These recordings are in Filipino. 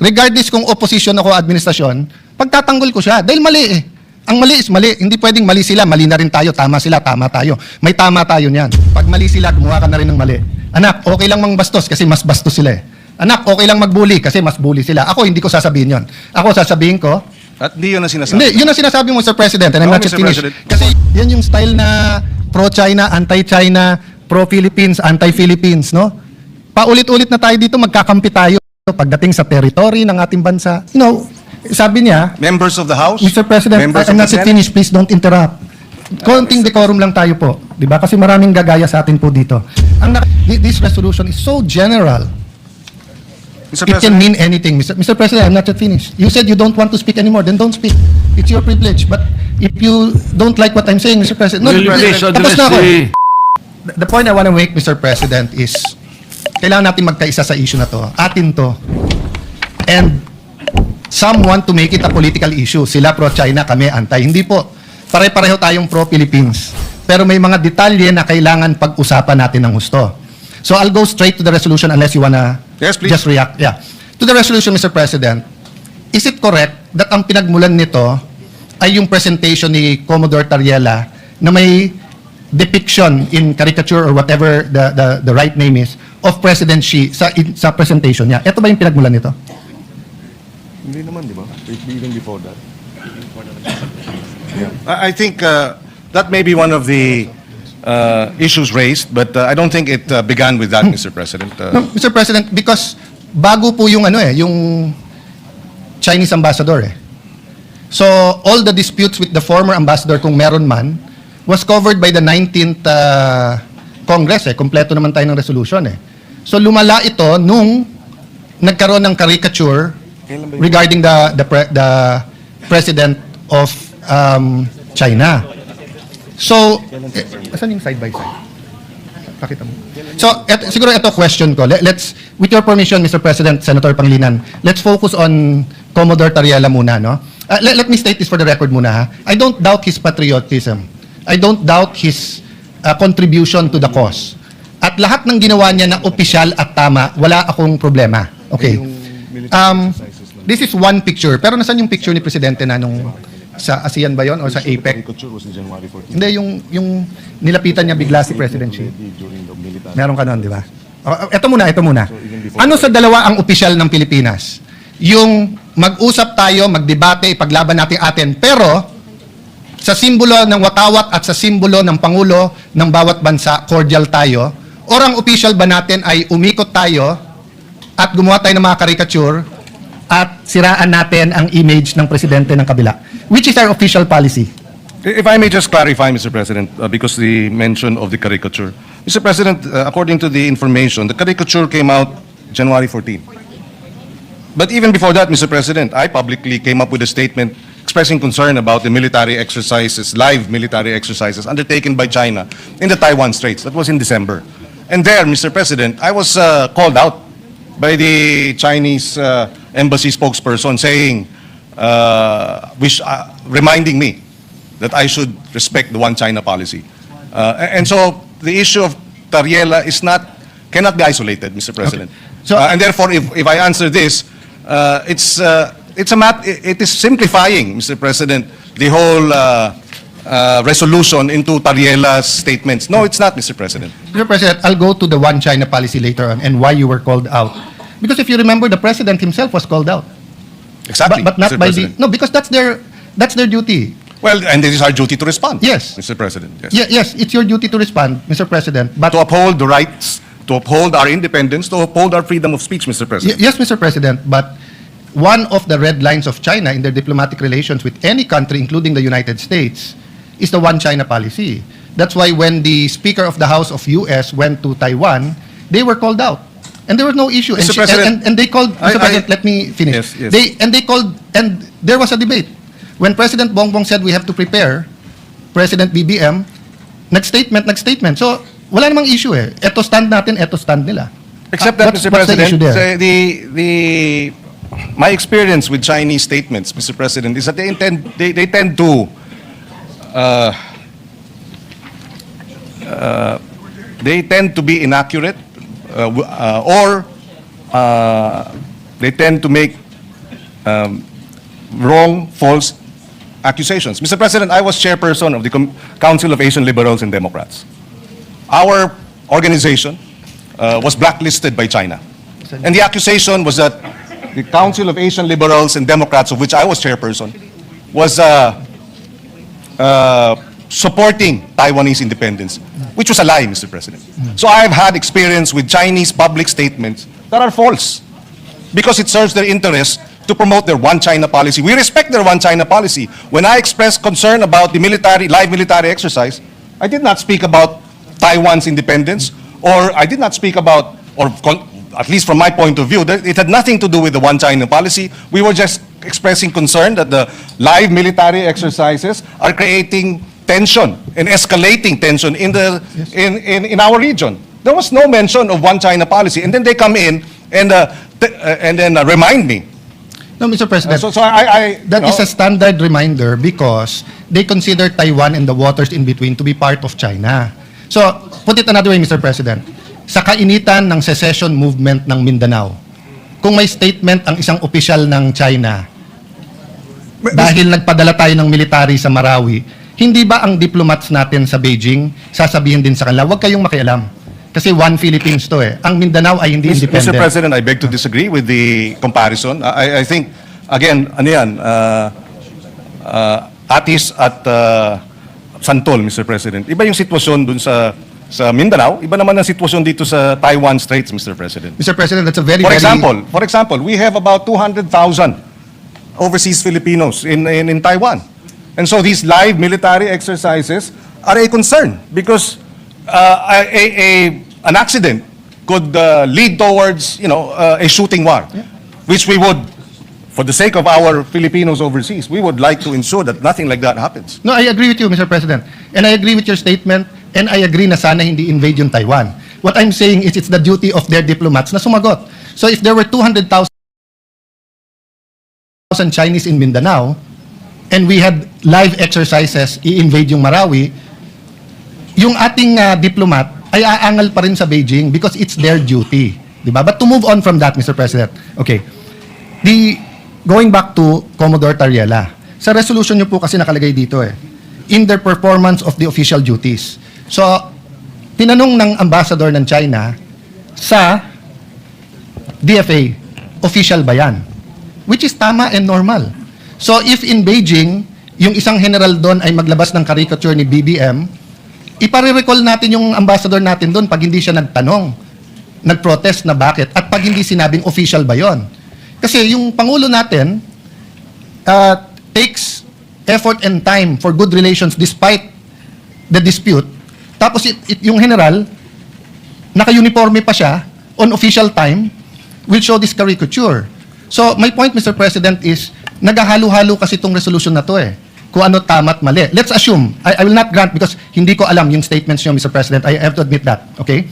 regardless kung opposition ako administrasyon, pagtatanggol ko siya. Dahil mali eh. Ang mali is mali. Hindi pwedeng mali sila, mali na rin tayo. Tama sila, tama tayo. May tama tayo niyan. Pag mali sila, gumawa ka na rin ng mali. Anak, okay lang mang bastos kasi mas bastos sila eh. Anak, okay lang mag-bully kasi mas bully sila. Ako, hindi ko sasabihin yon. Ako, sasabihin ko, At di yun ang sinasabi. hindi, yun ang sinasabi mo, Mr. President, and I'm No, not yet Mr. finished. President. Kasi yan yung style na pro-China, anti-China, pro-Philippines, anti-Philippines, no? Paulit-ulit na tayo dito, magkakampi tayo pagdating sa territory ng ating bansa. You know, sabi niya, Members of the House? Mr. President, Members I'm of not the yet Senate? finished, please don't interrupt. Konting decorum lang tayo po, di ba? Kasi maraming gagaya sa atin po dito. This resolution is so general. Mr. It can President, mean anything. Mr. President, I'm not yet finished. You said you don't want to speak anymore, then don't speak. It's your privilege. But if you don't like what I'm saying, Mr. President, Will you please tapos address na ako. the... The point I want to make, Mr. President, is kailangan natin magkaisa sa issue na to. Atin to. And some want to make it a political issue. Sila pro-China, kami anti. Hindi po. Pare-pareho tayong pro-Philippines. Pero may mga detalye na kailangan pag-usapan natin ng gusto. So I'll go straight to the resolution unless you wanna Yes, please. just react. Yeah. To the resolution, Mr. President, is it correct that ang pinagmulan nito ay yung presentation ni Commodore Tariela na may depiction in caricature or whatever the right name is of President Xi sa presentation niya? Ito ba yung pinagmulan nito? Hindi naman, di ba? Even before that. I think that may be one of the issues raised, but I don't think it began with that, Mr. President. No, Mr. President, because bago po yung yung Chinese ambassador eh. So all the disputes with the former ambassador, kung meron man, was covered by the 19th Congress eh. Kompleto naman tayo ng resolution eh. So lumala ito nung nagkaroon ng caricature regarding the president of China. So, asan yung side by side? Pakita mo. So, siguro ito question ko. Let's, with your permission, Mr. President, Senator Pangilinan, let's focus on Commodore Tariela muna, no? Let me state this for the record muna, ha? I don't doubt his patriotism. I don't doubt his contribution to the cause. At lahat ng ginawa niya na opisyal at tama, wala akong problema. Okay. This is one picture. Pero nasan yung picture ni Presidente na nung sa ASEAN ba yon o sa APEC? Hindi, yung nilapitan niya bigla si President Xi. Meron ka nun, di ba? Ito muna. Ano sa dalawa ang opisyal ng Pilipinas? Yung mag-usap tayo, magdebate, ipaglaban natin atin, pero sa simbolo ng watawat at sa simbolo ng Pangulo ng bawat bansa, cordial tayo, or ang opisyal ba natin ay umikot tayo at gumawa tayo ng mga caricature at siraan natin ang image ng presidente ng kabila? Which is our official policy? If I may just clarify, Mr. President, because the mention of the caricature. Mr. President, according to the information, the caricature came out January 14. But even before that, Mr. President, I publicly came up with a statement expressing concern about the military exercises, live military exercises undertaken by China in the Taiwan Straits. That was in December. And there, Mr. President, I was called out by the Chinese embassy spokesperson saying, reminding me that I should respect the One China policy. And so the issue of Tariela cannot be isolated, Mr. President. Okay. So, And therefore, if I answer this, it is simplifying, Mr. President, the whole resolution into Tariela's statements. No, it's not, Mr. President. Mr. President, I'll go to the One China policy later on and why you were called out. Because if you remember, the President himself was called out. Exactly, But not Mr. by President. no, because that's their duty. Well, and it is our duty to respond. Yes. Mr. President. Yes. Yes, it's your duty to respond, Mr. President. But To uphold the rights, to uphold our independence, to uphold our freedom of speech, Mr. President. yes, Mr. President, but one of the red lines of China in their diplomatic relations with any country, including the United States, is the One China policy. That's why when the Speaker of the House of US went to Taiwan, they were called out. And there was no issue. Mr. And, President, and they called, Mr. President, let me finish. Yes, yes. And they called, and there was a debate. When President Bongbong said we have to prepare, President BBM, nag-statement. So, wala namang issue eh. Eto stand natin, eto stand nila. Except that, What's Mr. the issue President, there? my experience with Chinese statements, Mr. President, is that they tend to be inaccurate, or they tend to make wrong, false accusations. Mr. President, I was chairperson of the Council of Asian Liberals and Democrats. Our organization was blacklisted by China. And the accusation was that the Council of Asian Liberals and Democrats, of which I was chairperson, was supporting Taiwanese independence, which was a lie, Mr. President. So I've had experience with Chinese public statements that are false because it serves their interests to promote their one China policy. We respect their one China policy. When I expressed concern about the live military exercise, I did not speak about Taiwan's independence, or I did not speak about, at least from my point of view, that it had nothing to do with the one China policy. We were just expressing concern that the live military exercises are creating tension and escalating tension in our region. There was no mention of one China policy, and then they come in and then remind me. No, Mr. President. That you is know, a standard reminder because they consider Taiwan and the waters in between to be part of China. So, put it another way, Mr. President. Sa kainitan ng secession movement ng Mindanao, kung may statement ang isang opisyal ng China dahil nagpadala tayo ng military sa Marawi, hindi ba ang diplomats natin sa Beijing sasabihin din sa kanila, huwag kayong makialam. Kasi one Philippines to eh. Ang Mindanao ay hindi independent. Mr. President, I beg to disagree with the comparison. I think, again, ano yan, Atis at Santol, Mr. President. Iba yung sitwasyon dun sa Mindanao, iba naman ang sitwasyon dito sa Taiwan Straits, Mr. President. Mr. President, that's a very, For example, we have about 200,000 overseas Filipinos in Taiwan. And so these live military exercises are a concern because an accident could lead towards, a shooting war, which we would, for the sake of our Filipinos overseas, we would like to ensure that nothing like that happens. No, I agree with you, Mr. President. And I agree with your statement, and I agree na sana hindi invade yung Taiwan. What I'm saying is it's the duty of their diplomats na sumagot. So if there were 200,000 Chinese in Mindanao, and we had live exercises, i-invade yung Marawi, yung ating diplomat ay aangal pa rin sa Beijing because it's their duty. Diba? But to move on from that, Mr. President, okay, going back to Commodore Tariela, sa resolution nyo po kasi nakalagay dito in their performance of the official duties. So, tinanong ng ambassador ng China sa DFA, official ba yan? Which is tama and normal. So, if in Beijing, yung isang general doon ay maglabas ng caricature ni BBM, ipare-recall natin yung ambassador natin doon pag hindi siya nagtanong, nag-protest na bakit, at pag hindi sinabing official ba yon. Kasi yung Pangulo natin takes effort and time for good relations despite the dispute. Tapos yung general, naka-uniforme pa siya on official time, will show this caricature. So my point, Mr. President, is naghahalo-halo kasi itong resolution na to kung ano tama at mali. Let's assume, I will not grant because hindi ko alam yung statements niyo, Mr. President. I have to admit that, okay?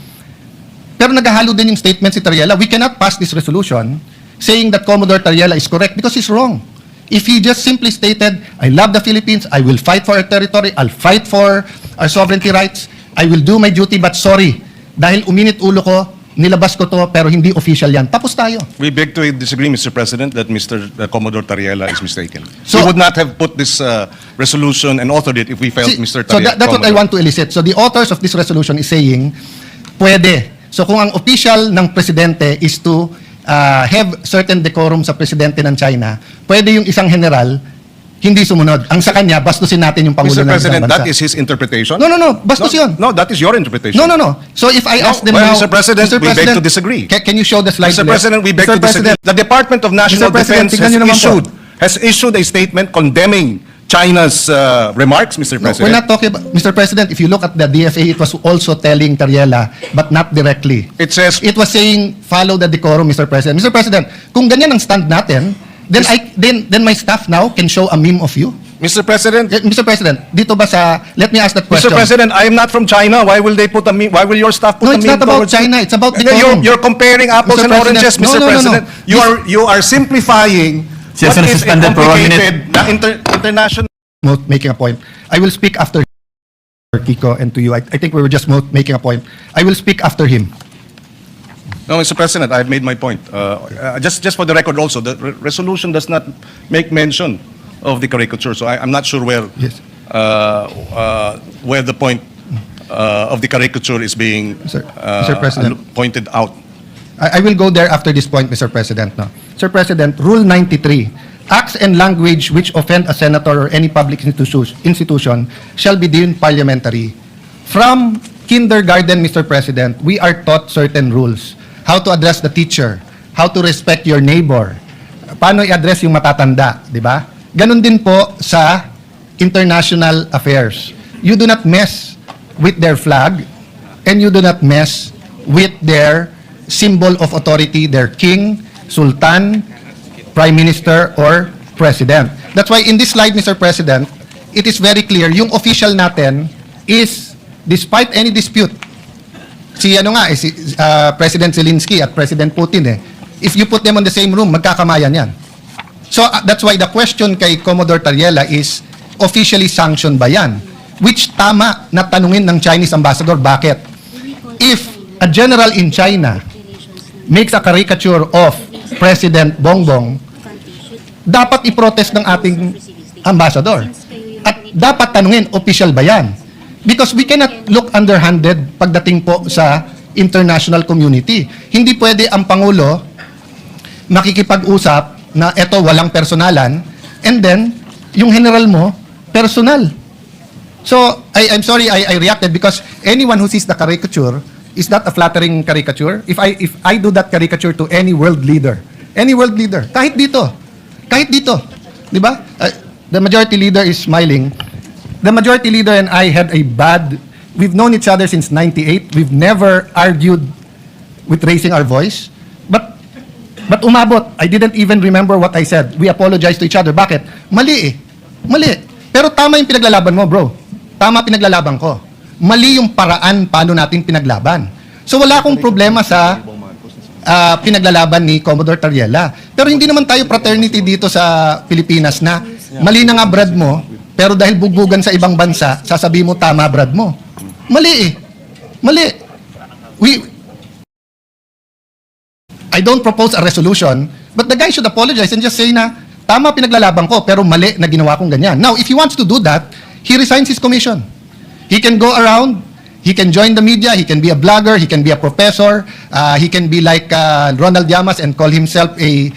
Pero naghahalo din yung statement si Tariela. We cannot pass this resolution saying that Commodore Tariela is correct because he's wrong. If he just simply stated, I love the Philippines, I will fight for our territory, I'll fight for our sovereignty rights, I will do my duty, but sorry, dahil uminit ulo ko, nilabas ko to, pero hindi official yan. Tapos tayo. We beg to disagree, Mr. President, that Mr. Commodore Tariela is mistaken. So- we would not have put this resolution and authored it if we felt Mr. So Tariela. that's what I want to elicit. So the authors of this resolution is saying, pwede. So kung ang official ng presidente is to have certain decorum sa presidente ng China, pwede yung isang general hindi sumunod. Ang sa kanya, bastusin natin yung Pangulo Mr. ng President, isang bansa. that is his interpretation? No, bastos yun. No, that is your interpretation. No. So if I ask them well, now... Mr. President, we beg to disagree. Can you show the slide? Mr. please? President, we beg Mr. to disagree. President, The Department of National Mr. President, Defense tingnan nyo naman po. has issued a statement condemning China's remarks, Mr. No, President. we're not talking about... Mr. President, if you look at the DFA, it was also telling Tariela, but not directly. It says, It was saying, follow the decorum, Mr. President. Mr. President, kung ganyan ang stand natin, then my staff now can show a meme of you. Mr. President, Mr. President, dito ba sa... Let me ask that question. Mr. President, I am not from China. Why will they put a meme? Why will your staff put No, a it's meme not about towards- China. It's about You're, decorum. you're comparing apples Mr. and President, oranges, Mr. no. President. You are simplifying Yes, what and is a suspended for 1 complicated international. Making a point. I will speak after Kiko and to you. I think we were just making a point. I will speak after him. No, Mr. President, I've made my point. Just for the record also, the resolution does not make mention of the caricature, so I'm not sure Yes. where the point of the caricature is being Mr. President. pointed out. I will go there after this point, Mr. President. No? Sir President, Rule 93, acts and language which offend a senator or any public institution shall be deemed parliamentary. From kindergarten, Mr. President, we are taught certain rules. How to address the teacher, how to respect your neighbor, paano i-address yung matatanda, di ba? Ganon din po sa international affairs. You do not mess with their flag and you do not mess with their symbol of authority, their king, sultan, prime minister, or president. That's why in this slide, Mr. President, it is very clear, yung official natin is, despite any dispute, si President Zelensky at President Putin if you put them on the same room, magkakamayan yan. So that's why the question kay Commodore Tariela is, officially sanctioned ba yan? Which tama na tanungin ng Chinese ambassador, bakit? If a general in China makes a caricature of President Bongbong, dapat i-protest ng ating ambassador. At dapat tanungin, official ba yan? Because we cannot look underhanded pagdating po sa international community. Hindi pwede ang Pangulo makikipag-usap na eto walang personalan and then yung general mo, personal. So, I'm sorry I reacted because anyone who sees the caricature, is that a flattering caricature? If I do that caricature to any world leader, kahit dito, di ba? The majority leader is smiling. The majority leader and I had we've known each other since 98. We've never argued with raising our voice. But umabot. I didn't even remember what I said. We apologized to each other. Bakit? Mali. Pero tama yung pinaglalaban mo, bro. Tama pinaglalaban ko. Mali yung paraan paano natin pinaglaban. So wala akong problema sa pinaglalaban ni Commodore Tariela. Pero hindi naman tayo fraternity dito sa Pilipinas na mali na nga brad mo, pero dahil bugbugan sa ibang bansa, sasabihin mo tama brad mo. Mali. I don't propose a resolution, but the guy should apologize and just say na tama pinaglalaban ko, pero mali na ginawa kong ganyan. Now, if he wants to do that, he resigns his commission. He can go around, he can join the media, he can be a blogger, he can be a professor, he can be like Ronald Llamas and call himself a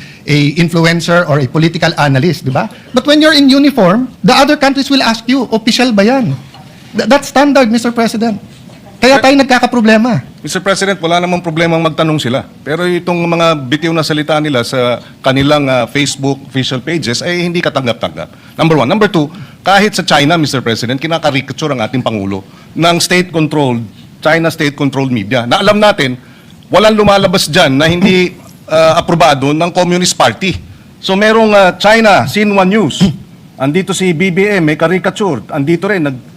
influencer or a political analyst, di ba? But when you're in uniform, the other countries will ask you, official ba yan? That's standard, Mr. President. Kaya tayo nagkakaproblema. Mr. President, wala namang problemang magtanong sila. Pero itong mga bitiw na salita nila sa kanilang Facebook official pages ay hindi katanggap-tanggap. Number one. Number two, kahit sa China, Mr. President, kinakarikature ang ating Pangulo ng state-controlled, China state-controlled media. Na alam natin, walang lumalabas dyan na hindi aprobado ng Communist Party. So merong China, Xinhua News. Andito si BBM, may caricature. Andito rin,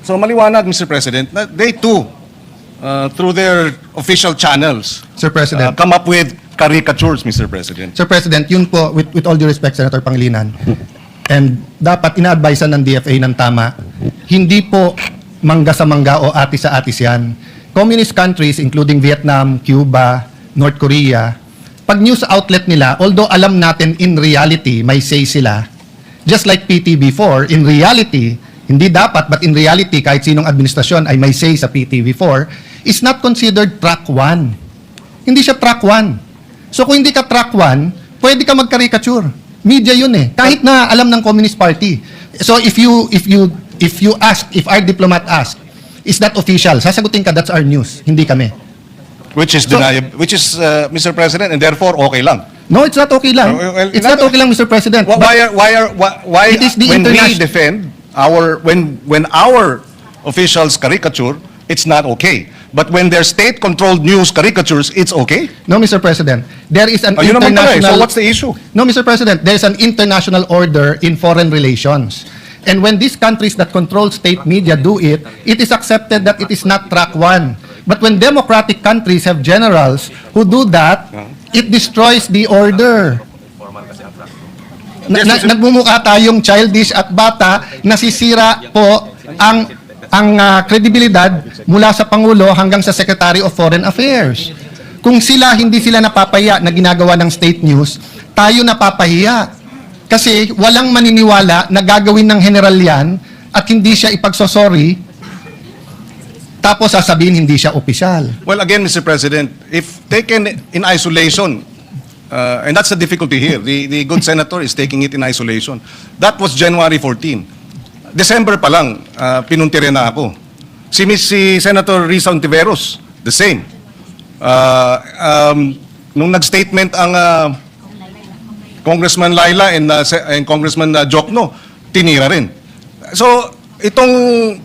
So maliwanag, Mr. President, na they too, through their official channels, Sir President. come up with caricatures, Mr. President. Sir President, yun po, with all due respect, Senator Pangilinan, and dapat ina-advisean ng DFA ng tama, hindi po mangga sa mangga o atis sa atis yan. Communist countries, including Vietnam, Cuba, North Korea, pag news outlet nila, although alam natin in reality, may say sila, just like PTV4, in reality, hindi dapat, but in reality, kahit sinong administrasyon ay may say sa PTV4, is not considered track 1. Hindi siya track 1. So kung hindi ka track 1, pwede ka mag-caricature. Media yun eh. Kahit na alam ng Communist Party. So if our diplomat ask, is that official? Sasagutin ka, that's our news. Hindi kami. Which is Mr. President, and therefore okay lang. No, it's not okay lang. Well, It's not okay lang, Mr. President. Why It is the when we international- defend when our officials caricature, it's not okay. But when they're state-controlled news caricatures, it's okay. No, Mr. President. There is an Yun naman pala eh. international... So what's the issue? No, Mr. President, there's an international order in foreign relations. And when these countries that control state media do it, it is accepted that it is not track 1. But when democratic countries have generals who do that, it destroys the order. Nagmumukha tayong childish at bata, nasisira po ang kredibilidad mula sa Pangulo hanggang sa Secretary of Foreign Affairs. Kung hindi sila napapahiya na ginagawa ng state news, tayo napapahiya. Kasi walang maniniwala na gagawin ng general yan at hindi siya ipagsosorry, tapos sasabihin hindi siya opisyal. Well, again, Mr. President, if taken in isolation, and that's the difficulty here, the good senator is taking it in isolation. That was January 14. December pa lang, pinuntire na ako. Si Senator Risa Ontiveros, the same. Nung nag-statement ang Congressman Laila and Congressman Jokno, tinira rin. So, itong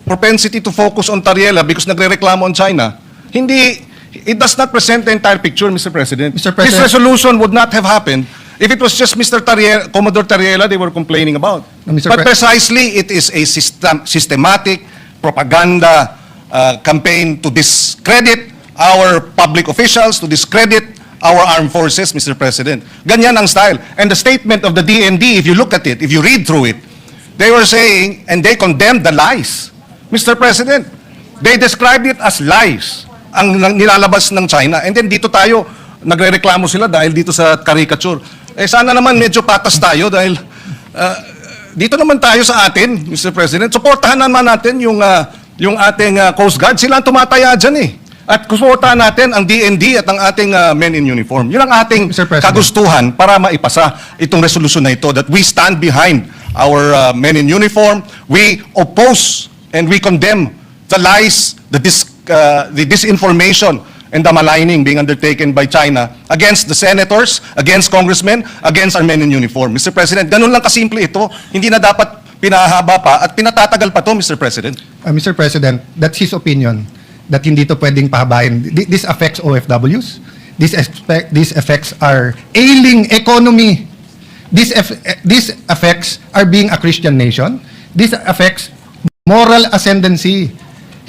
propensity to focus on Tariela because nagrereklamo on China, it does not present the entire picture, Mr. President. Mr. President. This resolution would not have happened if it was just Mr. Tariela, Commodore Tariela they were complaining about. No, Mr. But precisely, it is a systematic propaganda campaign to discredit our public officials, to discredit our armed forces, Mr. President. Ganyan ang style. And the statement of the DND, if you look at it, if you read through it, they were saying, and they condemned the lies. Mr. President, they described it as lies, ang nilalabas ng China. And then dito tayo, nagrereklamo sila dahil dito sa caricature. Sana naman medyo patas tayo dahil dito naman tayo sa atin, Mr. President. Suportahan naman natin yung ating Coast Guard. Sila ang tumataya dyan eh. At suportahan natin ang DND at ang ating men in uniform. Yun ang ating Mr. President. kagustuhan para maipasa itong resolusyon na ito that we stand behind our men in uniform. We oppose and we condemn the lies, the disinformation, and the maligning being undertaken by China against the senators, against congressmen, against our men in uniform. Mr. President, ganun lang kasimple ito. Hindi na dapat pinahaba pa at pinatatagal pa to, Mr. President. Mr. President, that's his opinion that hindi to pwedeng pahabain. This affects OFWs. This affects our ailing economy. This affects our being a Christian nation. This affects moral ascendancy.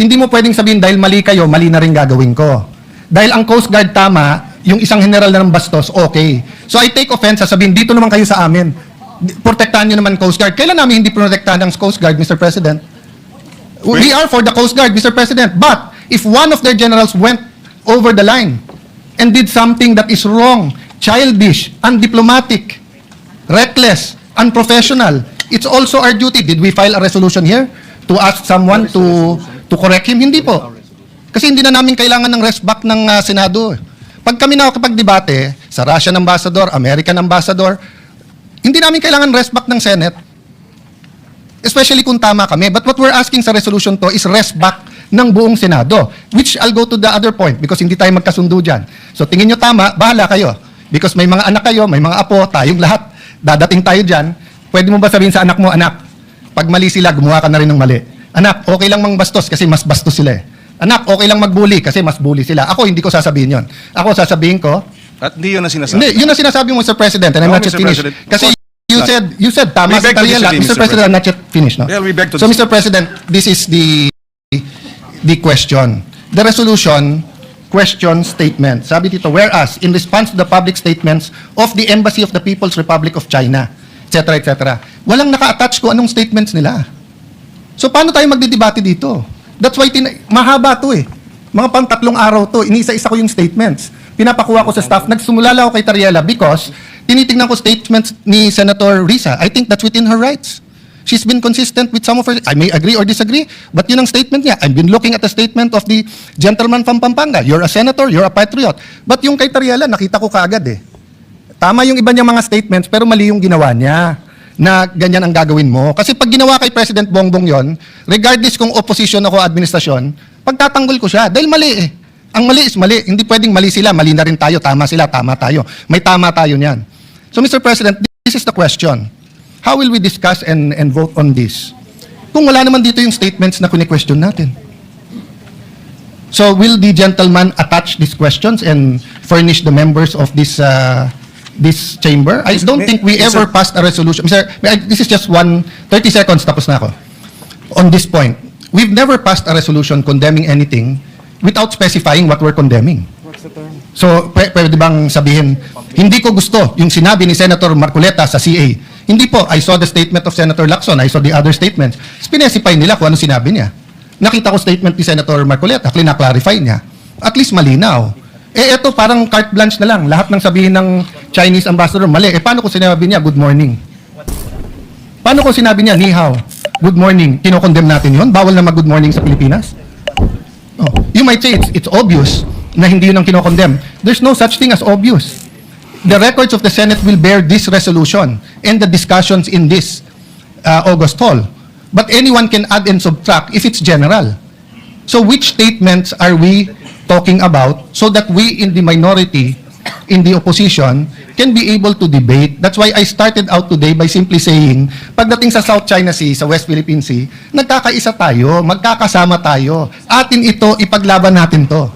Hindi mo pwedeng sabihin dahil mali kayo, mali na rin gagawin ko. Dahil ang Coast Guard tama, yung isang general na ng bastos, okay. So I take offense sa sabihin, dito naman kayo sa amin. Protektahan nyo naman Coast Guard. Kailan namin hindi protektahan ng Coast Guard, Mr. President? We are for the Coast Guard, Mr. President. But if one of their generals went over the line and did something that is wrong, childish, undiplomatic, reckless, unprofessional, it's also our duty. Did we file a resolution here to ask someone to correct him? Hindi po. Kasi hindi na namin kailangan ng rest back ng Senado. Pag kami nakakapag-debate sa Russian ambassador, American ambassador, hindi namin kailangan rest back ng Senate. Especially kung tama kami. But what we're asking sa resolution to is rest back ng buong Senado. Which I'll go to the other point because hindi tayo magkasundo dyan. So tingin nyo tama, bahala kayo. Because may mga anak kayo, may mga apo, tayong lahat. Dadating tayo dyan. Pwede mo ba sabihin sa anak mo, anak, pag mali sila, gumawa ka na rin ng mali. Anak, okay lang mang bastos kasi mas bastos sila eh. Anak, okay lang magbully kasi mas bully sila. Ako, hindi ko sasabihin yon. Ako, sasabihin ko, At hindi yun ang sinasabi. hindi, yun ang sinasabi mo, Mr. President, and I'm No, not yet Mr. finished. President. Kasi you said, tama We si beg to Tariela. disagree, Mr. President, I'm not yet finished, no? Well, we beg to So, disagree. Mr. President, this is the question. The resolution question statement. Sabi dito, whereas, in response to the public statements of the Embassy of the People's Republic of China, etc., etc., walang naka-attach ko anong statements nila. So, paano tayo magdidebate dito? That's why, mahaba to eh. Mga pang 3 araw to, iniisa-isa ko yung statements. Pinapakuha ko sa staff. Nagsumulala ako kay Tariela because tinitingnan ko statements ni Senator Risa. I think that's within her rights. She's been consistent with some of her, I may agree or disagree, but yun ang statement niya. I've been looking at the statement of the gentleman from Pampanga. You're a senator, you're a patriot. But yung kay Tariela, nakita ko kaagad eh. Tama yung iba niyang mga statements, pero mali yung ginawa niya na ganyan ang gagawin mo. Kasi pag ginawa kay President Bongbong yon, regardless kung opposition ako o administrasyon, pagtatanggol ko siya. Dahil mali eh. Ang mali is mali. Hindi pwedeng mali sila, mali na rin tayo, tama sila, tama tayo. May tama tayo niyan. So Mr. President, this is the question. How will we discuss and vote on this? Kung wala naman dito yung statements na kuni-question natin. So will the gentleman attach these questions and furnish the members of this chamber? I don't think we ever passed a resolution. Mr. This is just 30 seconds, tapos na ako. On this point, we've never passed a resolution condemning anything without specifying what we're condemning. So, pwede bang sabihin, hindi ko gusto yung sinabi ni Senator Marcoleta sa CA. Hindi po, I saw the statement of Senator Lacson, I saw the other statements. Specify nila kung ano sinabi niya. Nakita ko statement ni Senator Marcoleta, clarify niya. At least malinaw. Ito parang carte blanche na lang. Lahat ng sabihin ng Chinese ambassador, mali. Paano kung sinabi niya, good morning? Paano kung sinabi niya, ni hao, good morning? Kinokondemn natin yun? Bawal na mag-good morning sa Pilipinas? Oh, you might say it's obvious na hindi yun ang kinokondemn. There's no such thing as obvious. The records of the Senate will bear this resolution and the discussions in this August hall. But anyone can add and subtract if it's general. So which statements are we talking about so that we in the minority, in the opposition, can be able to debate? That's why I started out today by simply saying, pagdating sa South China Sea, sa West Philippine Sea, nagkakaisa tayo, magkakasama tayo. Atin ito, ipaglaban natin to.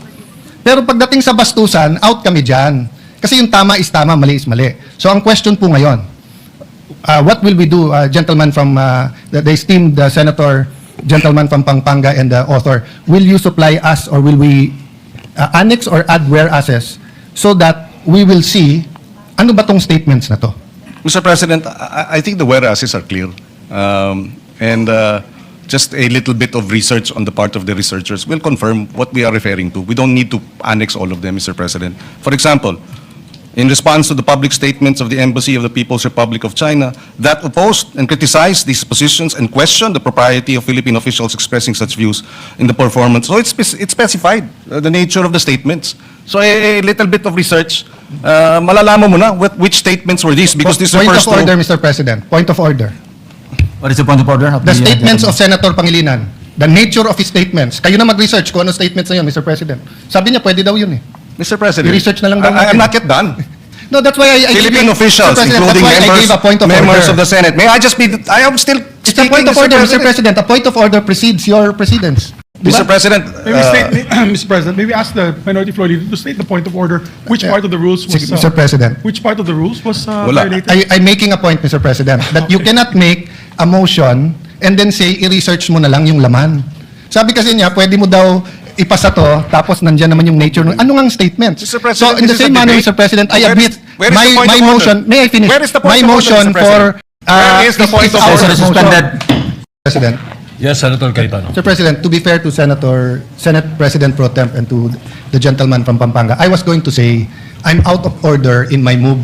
Pero pagdating sa bastusan, out kami dyan. Kasi yung tama is tama, mali is mali. So ang question po ngayon, what will we do, gentleman from the esteemed senator, gentleman from Pampanga and the author, will you supply us or will we annex or add whereases so that we will see ano ba tong statements na to? Mr. President, I think the whereases are clear. And just a little bit of research on the part of the researchers will confirm what we are referring to. We don't need to annex all of them, Mr. President. For example, in response to the public statements of the Embassy of the People's Republic of China that opposed and criticized these positions and questioned the propriety of Philippine officials expressing such views in the performance. So it's specified, the nature of the statements. So a little bit of research, malalaman mo na which statements were these because this Point refers of order, to... Mr. President. Point of order. What is the point of order? The statements of Senator Pangilinan. The nature of his statements. Kayo na mag-research kung ano statements na yun, Mr. President. Sabi niya, pwede daw yun eh. Mr. President, I-research na lang daw natin. I'm not yet done. No, that's why I Philippine officials, Mr. President, including that's why I gave a point of members order. of the Senate. May I just be... I am still It's a point of order, Mr. President. A point of order precedes your precedence. Mr. President, Maybe Mr. President, maybe ask the minority floor leader to state the point of order. Which part of the rules was Sige, Mr. President. which part of the rules was Wala. violated? I'm making a point, Mr. President, that you cannot make a motion and then say, i-research mo na lang yung laman. Sabi kasi niya, pwede mo daw ipasa to, tapos nandyan naman yung nature. Ano ngang statement? Mr. President, So in the this is same a manner, debate. Mr. President, I Where admit, is the point my of order? motion, may I finish? Where is the point My of order, motion Mr. President? Where is the point of Session order? is suspended. President. Yes, Senator Cayetano. Sir President, to be fair to Senate President Pro Temp and to the gentleman from Pampanga, I was going to say, I'm out of order in my move,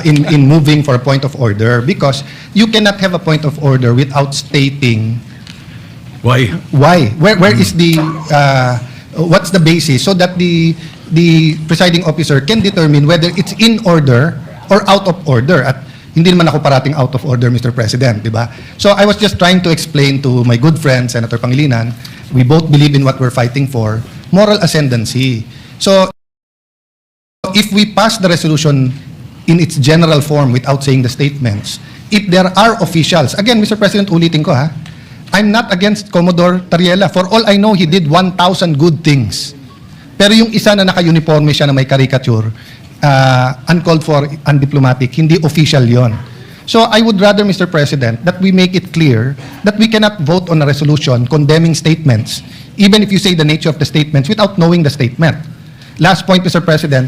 in moving for a point of order because you cannot have a point of order without stating Why? why. Where is the, what's the basis so that the presiding officer can determine whether it's in order or out of order. At hindi naman ako parating out of order, Mr. President, di ba? So I was just trying to explain to my good friend, Senator Pangilinan, we both believe in what we're fighting for, moral ascendancy. So if we pass the resolution in its general form without saying the statements, if there are officials, again, Mr. President, ulitin ko ha, I'm not against Commodore Tariela. For all I know, he did 1,000 good things. Pero yung isa na naka-uniforme siya na may caricature, uncalled for, undiplomatic, hindi official yon. So I would rather, Mr. President, that we make it clear that we cannot vote on a resolution condemning statements, even if you say the nature of the statements without knowing the statement. Last point, Mr. President,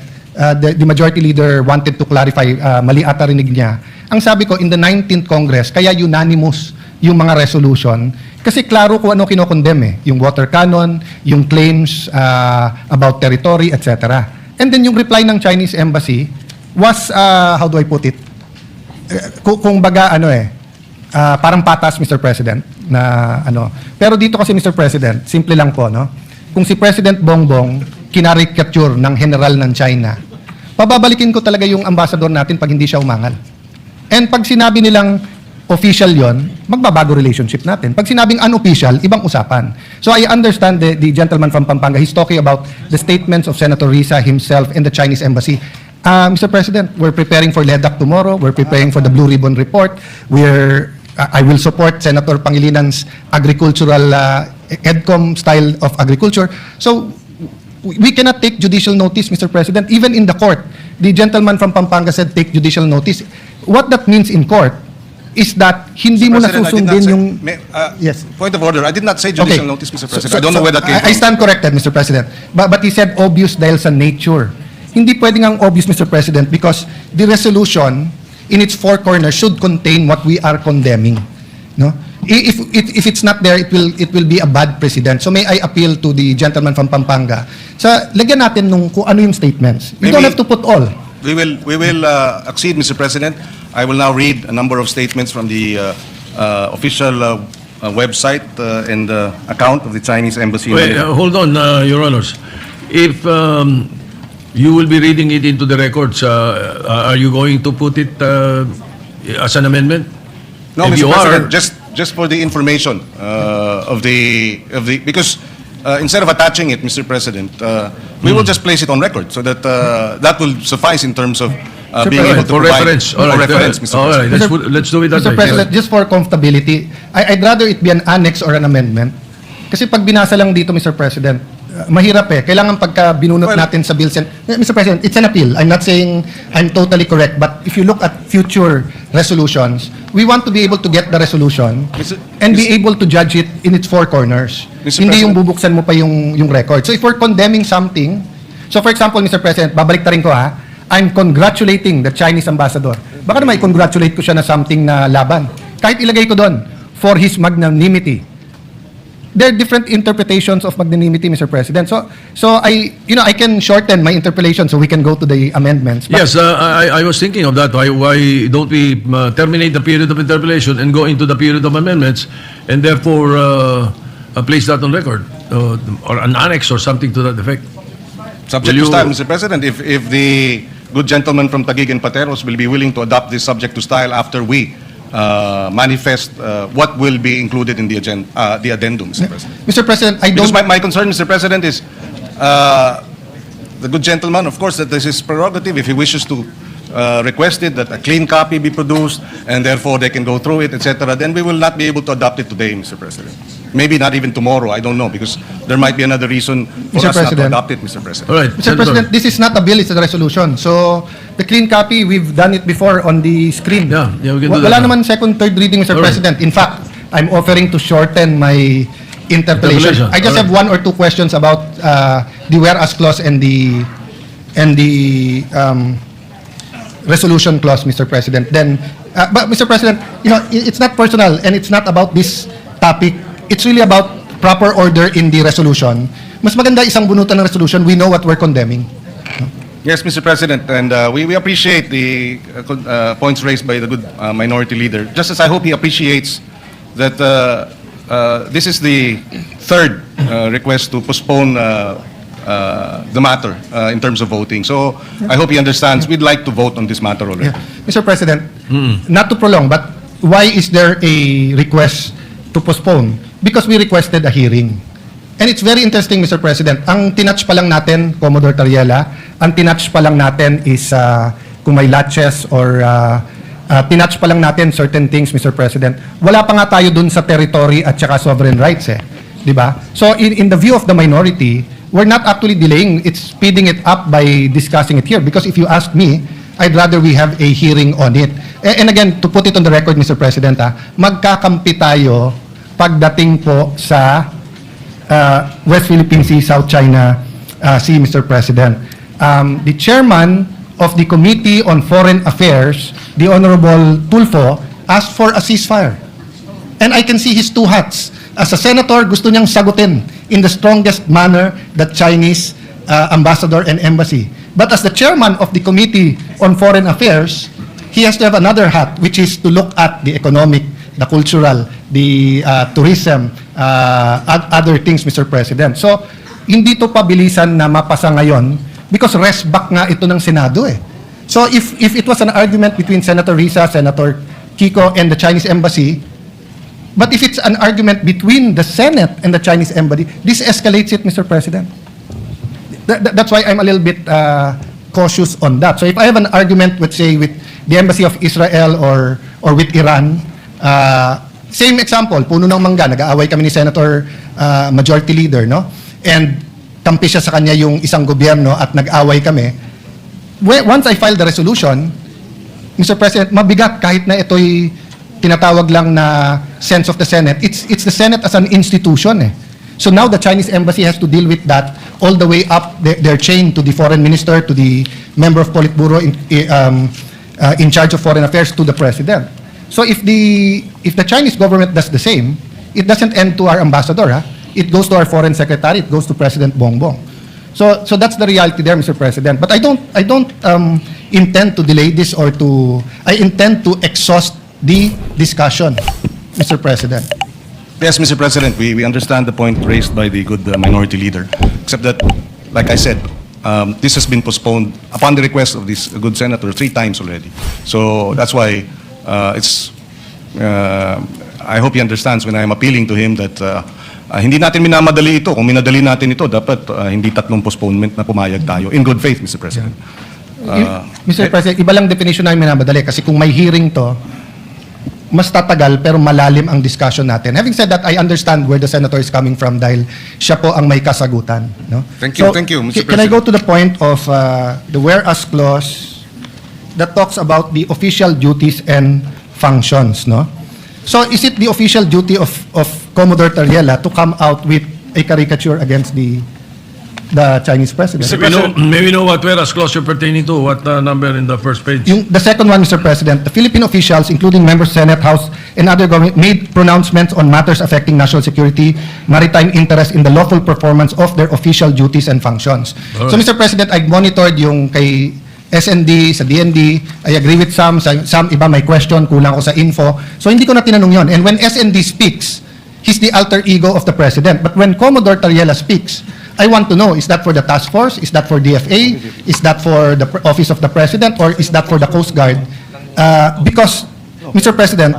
the majority leader wanted to clarify, mali ata rinig niya. Ang sabi ko, in the 19th Congress, kaya unanimous yung mga resolution, kasi klaro kung ano kinokondem eh, yung water cannon, yung claims about territory, etc. And then yung reply ng Chinese embassy was, how do I put it? Kung baga, parang patas, Mr. President, na ano. Pero dito kasi, Mr. President, simple lang po, no? Kung si President Bongbong kinarikature ng general ng China, pababalikin ko talaga yung ambassador natin pag hindi siya umangal. And pag sinabi nilang official yon, magbabago relationship natin. Pag sinabing unofficial, ibang usapan. So I understand the gentleman from Pampanga, he's talking about the statements of Senator Risa himself and the Chinese embassy. Mr. President, we're preparing for LEDAC tomorrow. We're preparing for the Blue Ribbon Report. I will support Senator Pangilinan's agricultural, EDCOM style of agriculture. So we cannot take judicial notice, Mr. President. Even in the court, the gentleman from Pampanga said take judicial notice. What that means in court is that hindi mo President, I did not nasusundin say- yung... Yes. Point of order. I did not say judicial notice, Mr. President. I don't know where that came I from. stand corrected, Mr. President. But he said obvious dahil sa nature. Hindi pwedeng ang obvious, Mr. President, because the resolution in its four corners should contain what we are condemning. No? if it's not there, it will be a bad precedent. So may I appeal to the gentleman from Pampanga. Lagyan natin nung kung ano yung statements. You don't Maybe- have to put all. We will accede, Mr. President. I will now read a number of statements from the official website and account of the Chinese embassy. in Wait, Manila. hold on, Your Honors. If you will be reading it into the records, are you going to put it as an amendment? No, If Mr. you President, are- just for the information of the because instead of attaching it, Mr. President, we will just place it on record so that that will suffice in terms of being able to For provide reference. All for right, reference, Mr. all right, President. let's do it that Mr. way. President, just for comfortability, I'd rather it be an annex or an amendment. Kasi pag binasa lang dito, Mr. President, mahirap eh. Kailangan pagka binunot Well- natin sa bills. Mr. President, it's an appeal. I'm not saying I'm totally correct, but if you look at future resolutions, we want to be able to get the resolution Mr. and be able to judge it in its four corners. Mr. Hindi yung President- bubuksan mo pa yung record. So if we're condemning something, so for example, Mr. President, babalik ta rin ko ha, I'm congratulating the Chinese ambassador. Baka naman i-congratulate ko siya na something na laban. Kahit ilagay ko doon, for his magnanimity. There are different interpretations of magnanimity, Mr. President. So I can shorten my interpolation so we can go to the amendments. But Yes, I was thinking of that. Why don't we terminate the period of interpellation and go into the period of amendments and therefore place that on record or an annex or something to that effect? Subject Will to you- style, Mr. President, if the good gentleman from Taguig and Pateros will be willing to adopt this subject to style after we manifest what will be included in the agenda, the addendum, Mr. President. Mr. President, I Because don't. my concern, Mr. President, is the good gentleman, of course, that this is prerogative. If he wishes to request it, that a clean copy be produced, and therefore they can go through it, etc., then we will not be able to adopt it today, Mr. President. Maybe not even tomorrow, I don't know, because there might be another reason for Mr. us not to President. adopt it, Mr. President. All right, Mr. Senator. President, this is not a bill, it's a resolution. So, the clean copy, we've done it before on the screen. Yeah, we can do Wala that now. naman second, third reading, Mr. All right. President. In fact, I'm offering to shorten my interpellation. Interpellation, I just all have right. one or two questions about the whereas clause and the resolution clause, Mr. President. Then, but Mr. President, it's not personal and it's not about this topic. It's really about proper order in the resolution. Mas maganda isang bunutan ng resolution. We know what we're condemning. Yes, Mr. President, and we appreciate the points raised by the good minority leader, just as I hope he appreciates that this is the third request to postpone the matter in terms of voting. So I hope he understands we'd like to vote on this matter already. Yeah. Mr. President, not to prolong, but why is there a request to postpone? Because we requested a hearing. And it's very interesting, Mr. President. Ang tinatch pa lang natin, Commodore Tariela, ang tinatch pa lang natin is kung may latches or tinatch pa lang natin certain things, Mr. President. Wala pa nga tayo dun sa territory at saka sovereign rights eh. Di ba? So in the view of the minority, we're not actually delaying, it's speeding it up by discussing it here. Because if you ask me, I'd rather we have a hearing on it. And again, to put it on the record, Mr. President, magkakampi tayo pagdating po sa West Philippine Sea, South China Sea, Mr. President. The chairman of the Committee on Foreign Affairs, the Honorable Tulfo, asked for a ceasefire. And I can see his two hats. As a senator, gusto niyang sagutin in the strongest manner the Chinese ambassador and embassy. But as the chairman of the Committee on Foreign Affairs, he has to have another hat, which is to look at the economic, the cultural, the tourism, other things, Mr. President. So, hindi to pabilisan na mapasa ngayon because rest back nga ito ng Senado eh. So, if it was an argument between Senator Risa, Senator Kiko, and the Chinese embassy, but if it's an argument between the Senate and the Chinese embassy, this escalates it, Mr. President. That's why I'm a little bit cautious on that. So if I have an argument, let's say, with the Embassy of Israel or with Iran, same example, puno ng mangga, nag-aaway kami ni Senator Majority Leader, no? And kampi siya sa kanya yung isang gobyerno at nag-aaway kami. Once I file the resolution, Mr. President, mabigat kahit na ito'y tinatawag lang na sense of the Senate. It's the Senate as an institution eh. So now the Chinese embassy has to deal with that all the way up their chain to the foreign minister, to the member of Politburo in charge of foreign affairs, to the president. So if the Chinese government does the same, it doesn't end to our ambassador, ha? It goes to our foreign secretary, it goes to President Bongbong. So that's the reality there, Mr. President. But I don't intend to delay this or I intend to exhaust the discussion, Mr. President. Yes, Mr. President, we understand the point raised by the good minority leader, except that, like I said, this has been postponed upon the request of this good senator 3 times already. So that's why I hope he understands when I'm appealing to him that hindi natin minamadali ito. Kung minadali natin ito, dapat hindi 3 postponement na pumayag tayo. In good faith, Mr. President. Mr. President, iba lang definition namin minamadali kasi kung may hearing to, mas tatagal pero malalim ang discussion natin. Having said that, I understand where the senator is coming from dahil siya po ang may kasagutan. No? Thank you, Mr. Can I go to the point of the whereas clause that talks about the official duties and functions, no? So is it the official duty of Commodore Tariela to come out with a caricature against the Chinese president? May we know what whereas clause you're pertaining to? What number in the first page? The second one, Mr. President, the Philippine officials, including members of Senate, House, and other government, made pronouncements on matters affecting national security, maritime interest in the lawful performance of their official duties and functions. So, Mr. President, I monitored yung kay SND, sa DND, I agree with some iba may question, kulang ko sa info. So, hindi ko na tinanong yon. And when SND speaks, he's the alter ego of the President. But when Commodore Tariela speaks, I want to know, is that for the task force? Is that for DFA? Is that for the Office of the President? Or is that for the Coast Guard? Because, Mr. President,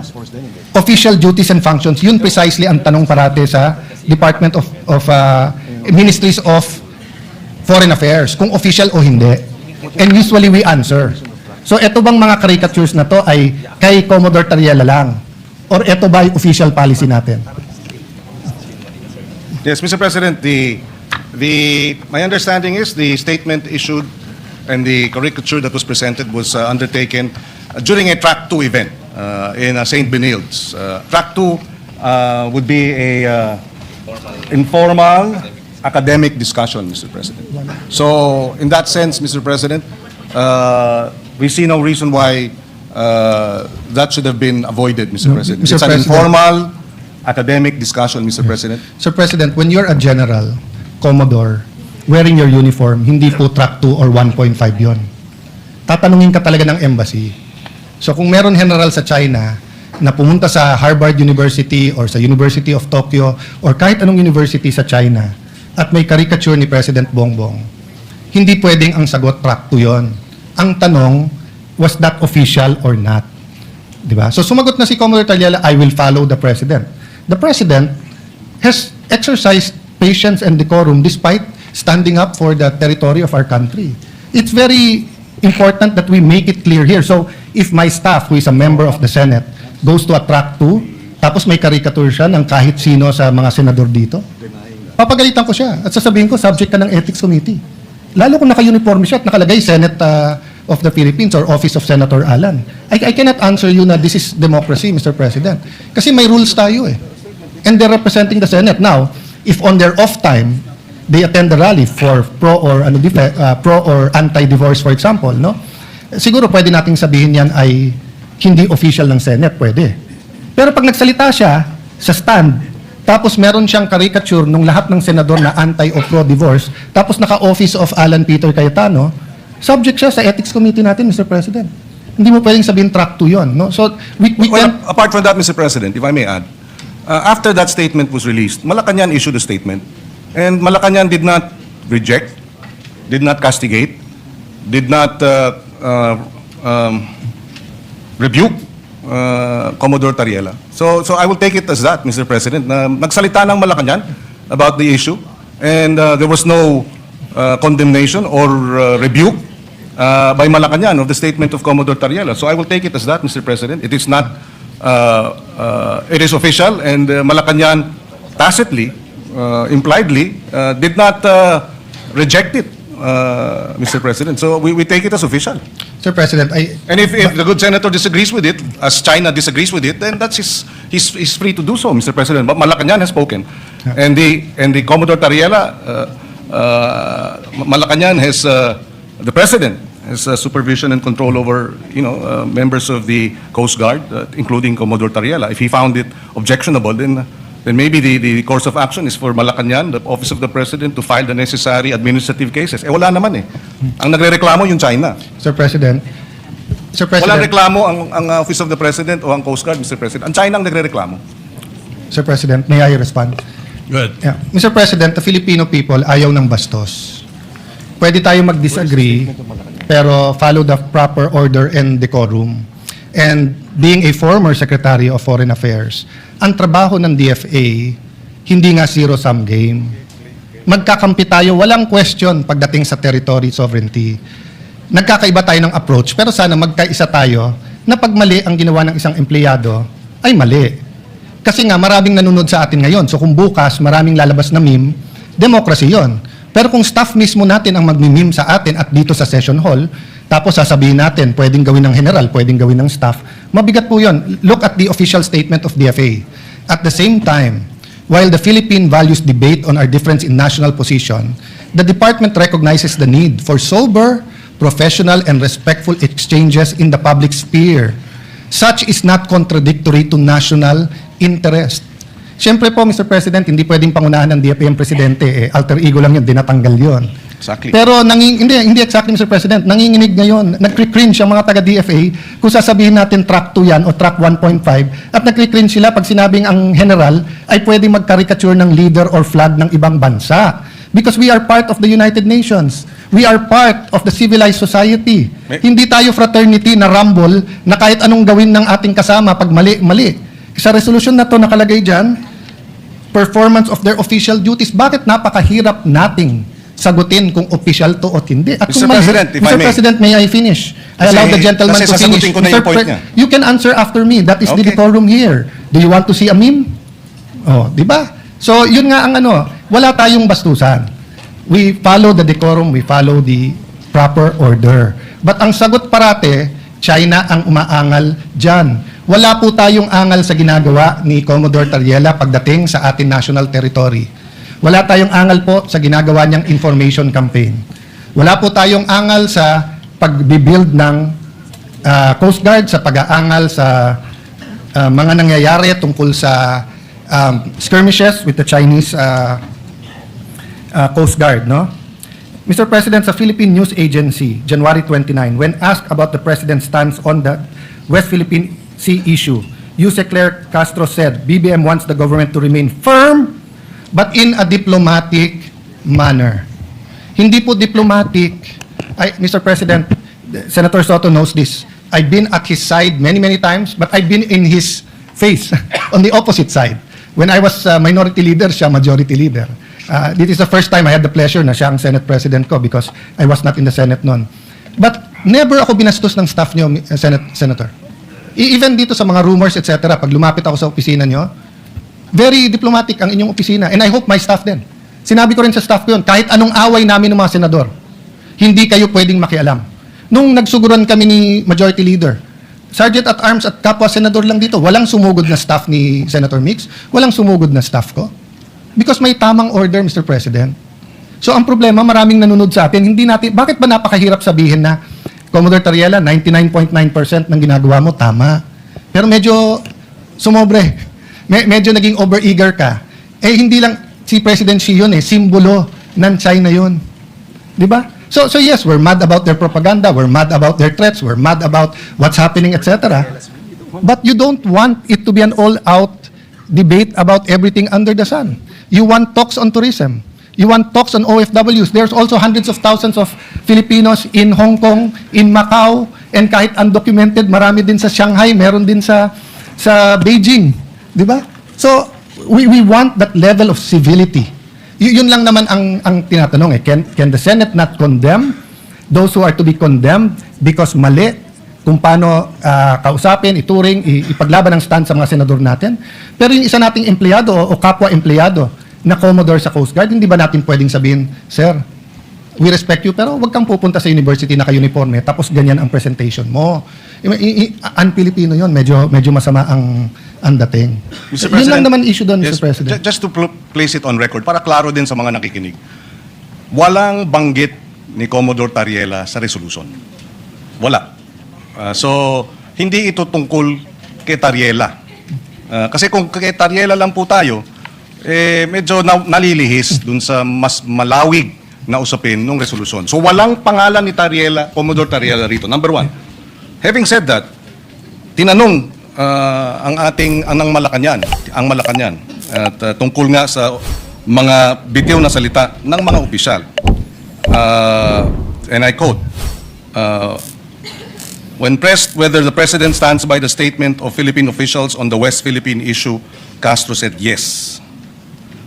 official duties and functions, yun precisely ang tanong parate sa Department of Ministries of Foreign Affairs, kung official o hindi. And usually we answer. So, eto bang mga caricatures na to ay kay Commodore Tariela lang? Or eto ba yung official policy natin? Yes, Mr. President, my understanding is the statement issued and the caricature that was presented was undertaken during a Track 2 event in St. Benilde's. Track 2 would be a informal academic discussion, Mr. President. So, in that sense, Mr. President, we see no reason why that should have been avoided, Mr. President. Mr. It's an President. informal academic discussion, Mr. President. Sir President, when you're a general, Commodore, wearing your uniform, hindi po track 2 or 1.5 yon. Tatanungin ka talaga ng embassy. So kung meron general sa China na pumunta sa Harvard University or sa University of Tokyo or kahit anong university sa China at may caricature ni President Bongbong, hindi pwedeng ang sagot track 2 yon. Ang tanong, was that official or not? Diba? So sumagot na si Commodore Tariela, I will follow the President. The President has exercised patience and decorum despite standing up for the territory of our country. It's very important that we make it clear here. So, if my staff, who is a member of the Senate, goes to a track 2, tapos may caricature siya ng kahit sino sa mga senador dito, papagalitan ko siya at sasabihin ko, subject ka ng Ethics Committee. Lalo kung naka-uniform siya at nakalagay Senate of the Philippines or Office of Senator Alan. I cannot answer you na this is democracy, Mr. President. Kasi may rules tayo eh. And they're representing the Senate. Now, if on their off time, they attend the rally for pro or anti-divorce, for example, no? Siguro pwede nating sabihin yan ay hindi official ng Senate, pwede. Pero pag nagsalita siya sa stand, tapos meron siyang caricature nung lahat ng senador na anti o pro-divorce, tapos naka-office of Alan Peter Cayetano, subject siya sa Ethics Committee natin, Mr. President. Hindi mo pwedeng sabihin track 2 yun, no? So, we Well, can... apart from that, Mr. President, if I may add, after that statement was released, Malacanang issued a statement, and Malacanang did not reject, did not castigate, did not rebuke Commodore Tariela. So I will take it as that, Mr. President, na nagsalita ng Malacanang about the issue, and there was no condemnation or rebuke by Malacanang of the statement of Commodore Tariela. So I will take it as that, Mr. President. It is not, it is official, and Malacanang tacitly, impliedly, did not reject it, Mr. President. So we take it as official. Sir President, And if the good senator disagrees with it, as China disagrees with it, then he's free to do so, Mr. President. But Malacanang has spoken, and the Commodore Tariela, Malacanang has the president has supervision and control over, members of the Coast Guard, including Commodore Tariela. If he found it objectionable, then maybe the course of action is for Malacanang, the Office of the President, to file the necessary administrative cases. Wala naman eh. Ang nagrereklamo yung China. Sir President, Walang reklamo ang Office of the President o ang Coast Guard, Mr. President. Ang China ang nagrereklamo. Sir President, may I respond? Good. Yeah. Mr. President, the Filipino people ayaw ng bastos. Pwede tayo mag-disagree, pero follow the proper order and decorum. And being a former Secretary of Foreign Affairs, ang trabaho ng DFA, hindi nga zero-sum game. Magkakampi tayo, walang question pagdating sa territory sovereignty. Nagkakaiba tayo ng approach, pero sana magkaisa tayo na pag mali ang ginawa ng isang empleyado, ay mali. Kasi nga, maraming nanonood sa atin ngayon. So kung bukas, maraming lalabas na meme, democracy yon. Pero kung staff mismo natin ang magmimim sa atin at dito sa session hall, tapos sasabihin natin, pwedeng gawin ng general, pwedeng gawin ng staff, mabigat po yon. Look at the official statement of DFA. At the same time, while the Philippine values debate on our difference in national position, the department recognizes the need for sober, professional, and respectful exchanges in the public sphere. Such is not contradictory to national interest. Siyempre po, Mr. President, hindi pwedeng pangunahan ng DFA ang presidente. Alter ego lang yun, dinatanggal yun. Exactly. Pero hindi exactly, Mr. President. Nanginginig ngayon, nagkri-cringe ang mga taga-DFA kung sasabihin natin track 2 yan o track 1.5 at nagkri-cringe sila pag sinabing ang general ay pwedeng mag-caricature ng leader or flag ng ibang bansa. Because we are part of the United Nations. We are part of the civilized society. Hindi tayo fraternity na rumble na kahit anong gawin ng ating kasama pag mali. Sa resolution na to nakalagay dyan, performance of their official duties. Bakit napakahirap nating sagutin kung official to o hindi? At Mr. kung President, if I Mr. may. President, may I finish? I allow the gentleman kasi to finish. sasagutin ko na yung point niya. You can answer after me. That is the Okay. decorum here. Do you want to see a meme? Oh, di ba? So, yun nga ang wala tayong bastusan. We follow the decorum, we follow the proper order. But ang sagot parate, China ang umaangal dyan. Wala po tayong angal sa ginagawa ni Commodore Tariela pagdating sa ating national territory. Wala tayong angal po sa ginagawa niyang information campaign. Wala po tayong angal sa pag-build ng Coast Guard, sa pag-aangal sa mga nangyayari tungkol sa skirmishes with the Chinese Coast Guard, no? Mr. President, sa Philippine News Agency, January 29, when asked about the President's stance on the West Philippine Sea issue, Yuse Claire Castro said, BBM wants the government to remain firm but in a diplomatic manner. Hindi po diplomatic. Mr. President, Senator Soto knows this. I've been at his side many times, but I've been in his face on the opposite side. When I was minority leader, siya majority leader. This is the first time I had the pleasure na siya ang Senate President ko because I was not in the Senate noon. But never ako binastos ng staff niyo, Senator. Even dito sa mga rumors, etc., pag lumapit ako sa opisina niyo, very diplomatic ang inyong opisina. And I hope my staff din. Sinabi ko rin sa staff ko yun, kahit anong away namin ng mga senador, hindi kayo pwedeng makialam. Nung nagsuguran kami ni Majority Leader, Sergeant at Arms at kapwa senador lang dito, walang sumugod na staff ni Senator Mix, walang sumugod na staff ko. Because may tamang order, Mr. President. So ang problema, maraming nanonood sa atin, bakit ba napakahirap sabihin na, Commodore Tariela, 99.9% ng ginagawa mo, tama. Pero medyo sumobre. Medyo naging over-eager ka. Hindi lang si President Xi yun simbolo ng China yun. Di ba? So yes, we're mad about their propaganda, we're mad about their threats, we're mad about what's happening, etc. But you don't want it to be an all-out debate about everything under the sun. You want talks on tourism. You want talks on OFWs. There's also hundreds of thousands of Filipinos in Hong Kong, in Macau, and kahit undocumented, marami din sa Shanghai, meron din sa Beijing. Di ba? So, we want that level of civility. Yun lang naman ang tinatanong Can the Senate not condemn those who are to be condemned because mali kung paano kausapin, ituring, ipaglaban ang stand sa mga senador natin? Pero yung isa nating empleyado o kapwa-empleyado na Commodore sa Coast Guard, hindi ba natin pwedeng sabihin, Sir, we respect you, pero wag kang pupunta sa university na ka-uniforme, tapos ganyan ang presentation mo. Un-Filipino yun, medyo masama ang dating. Mr. Yun lang President, naman issue doon, yes, Mr. President. Just to place it on record, para klaro din sa mga nakikinig, walang banggit ni Commodore Tariela sa resolution. Wala. So, hindi ito tungkol kay Tariela. Kasi kung kay Tariela lang po tayo, medyo nalilihis dun sa mas malawig na usapin ng resolusyon. So, walang pangalan ni Tariela, Commodore Tariela rito. Number one. Having said that, tinanong ang Malacanang, at tungkol nga sa mga bitiw na salita ng mga opisyal. And I quote, when pressed whether the President stands by the statement of Philippine officials on the West Philippine issue, Castro said yes.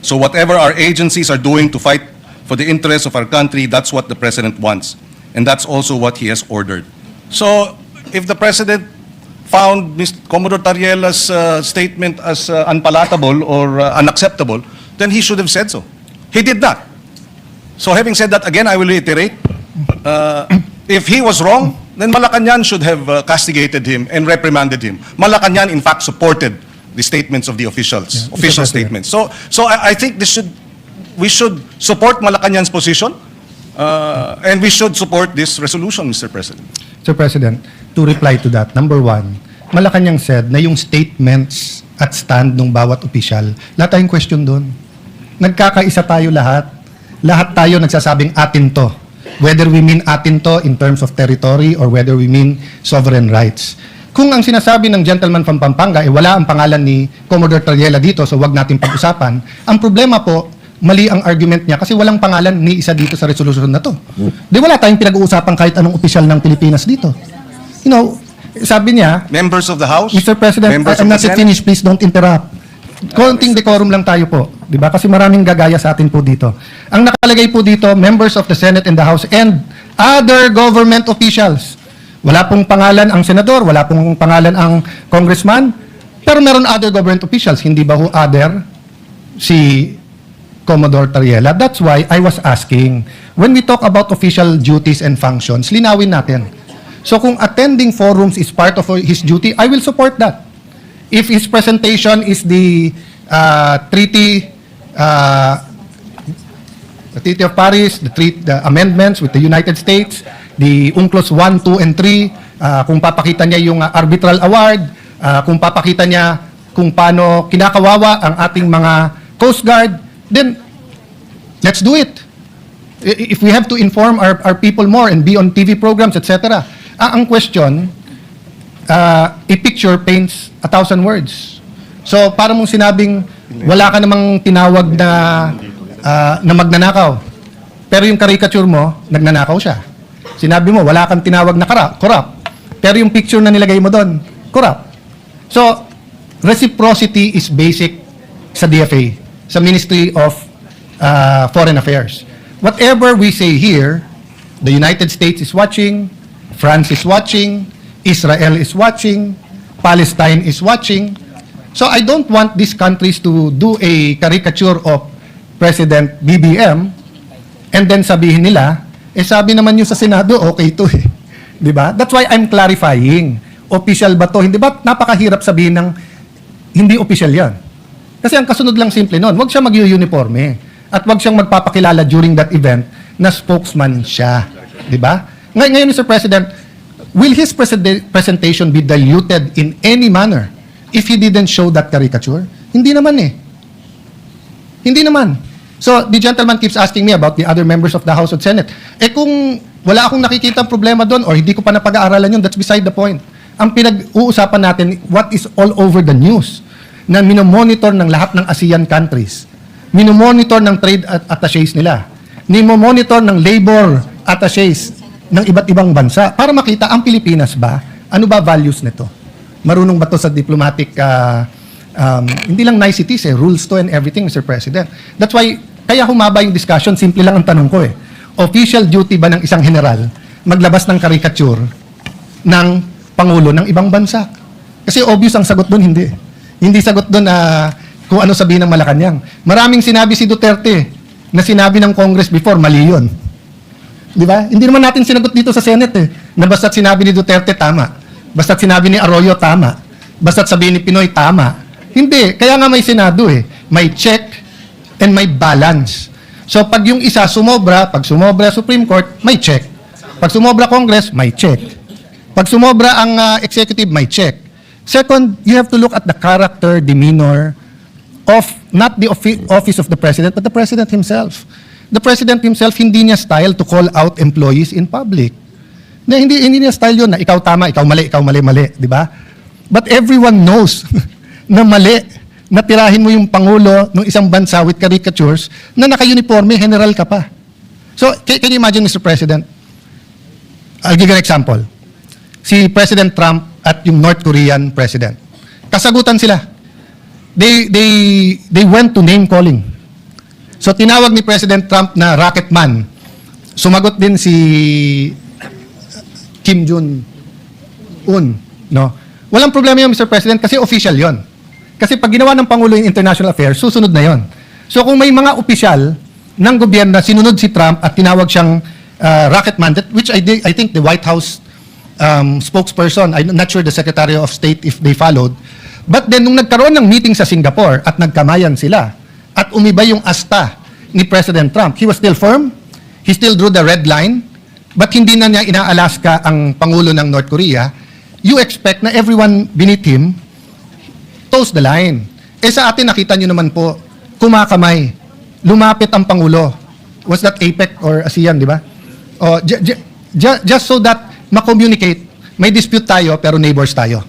So whatever our agencies are doing to fight for the interests of our country, that's what the President wants. And that's also what he has ordered. So if the President found Commodore Tariela's statement as unpalatable or unacceptable, then he should have said so. He did not. So having said that, again, I will reiterate, if he was wrong, then Malacanang should have castigated him and reprimanded him. Malacanang, in fact, supported the statements of the officials, official Mr. President. statements. So I think we should support Malacanang's position, and we should support this resolution, Mr. President. Sir President, to reply to that, number one, Malacanang said na yung statements at stand ng bawat opisyal, lahat tayong question doon. Nagkakaisa tayo lahat. Lahat tayo nagsasabing atin to. Whether we mean atin to in terms of territory or whether we mean sovereign rights. Kung ang sinasabi ng gentleman from Pampanga, wala ang pangalan ni Commodore Tariela dito, so wag natin pag-usapan, ang problema po, mali ang argument niya kasi walang pangalan ni isa dito sa resolution na to. Di wala tayong pinag-uusapan kahit anong opisyal ng Pilipinas dito. You know, sabi niya, Members of the House, Mr. President, members I'm of not the yet Senate. finished. Please don't interrupt. Konting decorum lang tayo po. Di ba? Kasi maraming gagaya sa atin po dito. Ang nakalagay po dito, members of the Senate and the House and other government officials. Wala pong pangalan ang senador, wala pong pangalan ang congressman, pero meron other government officials. Hindi ba ho other si Commodore Tariela? That's why I was asking, when we talk about official duties and functions, linawin natin. So kung attending forums is part of his duty, I will support that. If his presentation is the Treaty of Paris, the amendments with the United States, the UNCLOS 1, 2, and 3, kung papakita niya yung arbitral award, kung papakita niya kung paano kinakawawa ang ating mga Coast Guard, then let's do it. If we have to inform our people more and be on TV programs, etc. Ang question, a picture paints 1,000 words. So, para mong sinabing, wala ka namang tinawag na magnanakaw. Pero yung caricature mo, nagnanakaw siya. Sinabi mo, wala kang tinawag na corrupt. Pero yung picture na nilagay mo doon, corrupt. So, reciprocity is basic sa DFA, sa Ministry of Foreign Affairs. Whatever we say here, the United States is watching, France is watching, Israel is watching, Palestine is watching. So I don't want these countries to do a caricature of President BBM and then sabihin nila, sabi naman yung sa Senado, okay to eh. Di ba? That's why I'm clarifying. Official ba to? Hindi ba napakahirap sabihin ng hindi official yan? Kasi ang kasunod lang simple nun, wag siya mag-uniforme at wag siyang magpapakilala during that event na spokesman siya. Di ba? Ngayon, Mr. President, will his presentation be diluted in any manner if he didn't show that caricature? Hindi naman eh. Hindi naman. So, the gentleman keeps asking me about the other members of the House and Senate. Kung wala akong nakikita problema doon or hindi ko pa napag-aaralan yun, that's beside the point. Ang pinag-uusapan natin, what is all over the news, na minomonitor ng lahat ng ASEAN countries, minomonitor ng trade attaches nila, minomonitor ng labor attaches ng iba't ibang bansa para makita ang Pilipinas ba, ano ba values nito? Marunong ba to sa diplomatic, hindi lang niceties rules to and everything, Mr. President. That's why, kaya humaba yung discussion, simple lang ang tanong ko Official duty ba ng isang general maglabas ng caricature ng Pangulo ng ibang bansa? Kasi obvious ang sagot doon, hindi. Hindi sagot doon kung ano sabihin ng Malacanang. Maraming sinabi si Duterte na sinabi ng Congress before, mali yun. Di ba? Hindi naman natin sinagot dito sa Senate na basta't sinabi ni Duterte, tama. Basta't sinabi ni Arroyo, tama. Basta't sabihin ni Pinoy, tama. Hindi. Kaya nga may Senado May check and may balance. So pag yung isa sumobra, pag sumobra Supreme Court, may check. Pag sumobra Congress, may check. Pag sumobra ang executive, may check. Second, you have to look at the character, demeanor of not the office of the president, but the president himself. The president himself, hindi niya style to call out employees in public. Na hindi niya style yun na ikaw tama, ikaw mali, di ba? But everyone knows na mali na tirahin mo yung pangulo ng isang bansa with caricatures na naka-uniforme, general ka pa. So, can you imagine, Mr. President? I'll give you an example. Si President Trump at yung North Korean president. Kasagutan sila. They went to name calling. So tinawag ni President Trump na rocket man. Sumagot din si Kim Jong-un, no? Walang problema yun, Mr. President, kasi official yon. Kasi pag ginawa ng Pangulo yung international affairs, susunod na yon. So kung may mga opisyal ng gobyerno na sinunod si Trump at tinawag siyang rocket man, which I think the White House spokesperson, I'm not sure the Secretary of State if they followed, but then nung nagkaroon ng meeting sa Singapore at nagkamayan sila at umiba yung asta ni President Trump, he was still firm, he still drew the red line, but hindi na niya inaalaska ang Pangulo ng North Korea. You expect na everyone beneath him toes the line. Eh sa atin, nakita nyo naman po, kumakamay, lumapit ang Pangulo. Was that APEC or ASEAN, di ba? Oh, just so that ma-communicate, may dispute tayo pero neighbors tayo.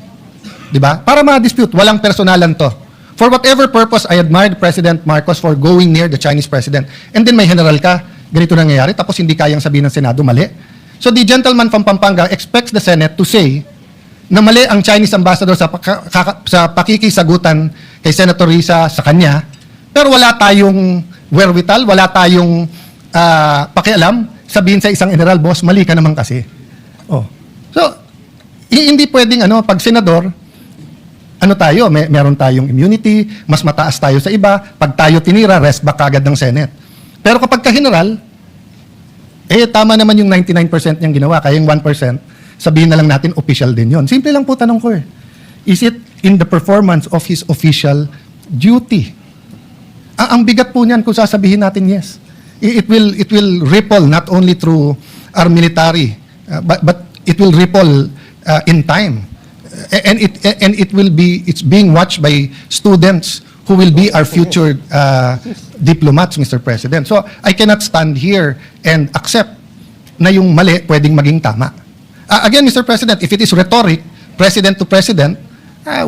Di ba? Para ma-dispute, walang personalan to. For whatever purpose, I admired President Marcos for going near the Chinese president. And then may general ka, ganito nangyayari, tapos hindi kayang sabihin ng Senado, mali. So the gentleman from Pampanga expects the Senate to say na mali ang Chinese ambassador sa pakikisagutan kay Senator Risa sa kanya, pero wala tayong wherewithal, wala tayong pakialam, sabihin sa isang general, boss, mali ka naman kasi. Oh. So, hindi pwedeng pag senador, tayo, meron tayong immunity, mas mataas tayo sa iba, pag tayo tinira, rest back agad ng Senate. Pero kapag ka-general, tama naman yung 99% niyang ginawa, kaya yung 1%, sabihin na lang natin, official din yon. Simple lang po tanong ko Is it in the performance of his official duty? Ang bigat po niyan kung sasabihin natin yes. It will ripple not only through our military, but it will ripple in time. And it's being watched by students who will be our future diplomats, Mr. President. So I cannot stand here and accept na yung mali pwedeng maging tama. Again, Mr. President, if it is rhetoric, president to president,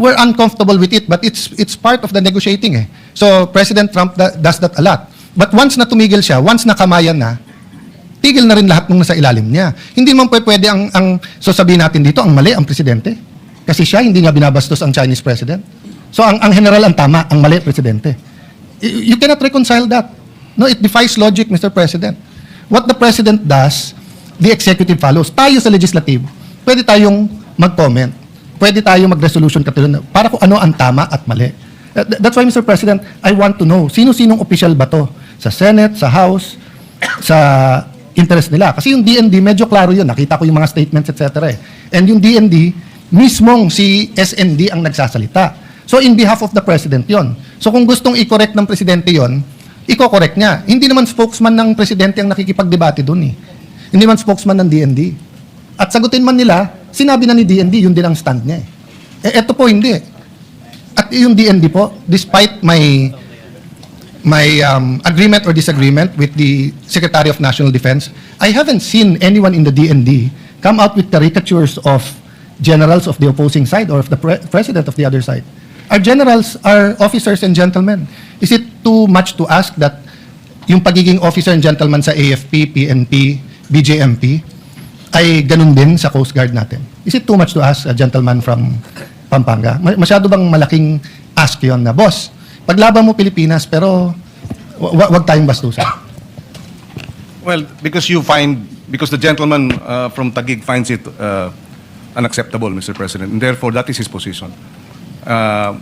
we're uncomfortable with it, but it's part of the negotiating. So President Trump does that a lot. But once na tumigil siya, once na kamayan na, tigil na rin lahat ng nasa ilalim niya. Hindi man pwede ang sasabihin natin dito, ang mali ang presidente. Kasi siya, hindi niya binabastos ang Chinese president. So ang general ang tama, ang mali presidente. You cannot reconcile that. No, it defies logic, Mr. President. What the president does, the executive follows. Tayo sa legislative, pwede tayong mag-comment. Pwede tayong mag-resolution para kung ano ang tama at mali. That's why, Mr. President, I want to know, sino-sinong official ba to? Sa Senate, sa House, sa interest nila. Kasi yung DND, medyo klaro yun. Nakita ko yung mga statements, etc. And yung DND, mismong si SND ang nagsasalita. So in behalf of the President yon. So kung gustong i-correct ng Presidente yon, i-correct niya. Hindi naman spokesman ng Presidente ang nakikipagdebate doon Hindi man spokesman ng DND. At sagutin man nila, sinabi na ni DND, yun din ang stand niya. Eto po hindi. At yung DND po, despite my agreement or disagreement with the Secretary of National Defense, I haven't seen anyone in the DND come out with caricatures of generals of the opposing side or of the president of the other side. Our generals are officers and gentlemen. Is it too much to ask that yung pagiging officer and gentleman sa AFP, PNP, BJMP ay ganun din sa Coast Guard natin? Is it too much to ask a gentleman from Pampanga? Masyado bang malaking ask yon na, boss, paglaban mo Pilipinas pero wag tayong bastusan? Well, because the gentleman from Taguig finds it unacceptable, Mr. President, and therefore that is his position.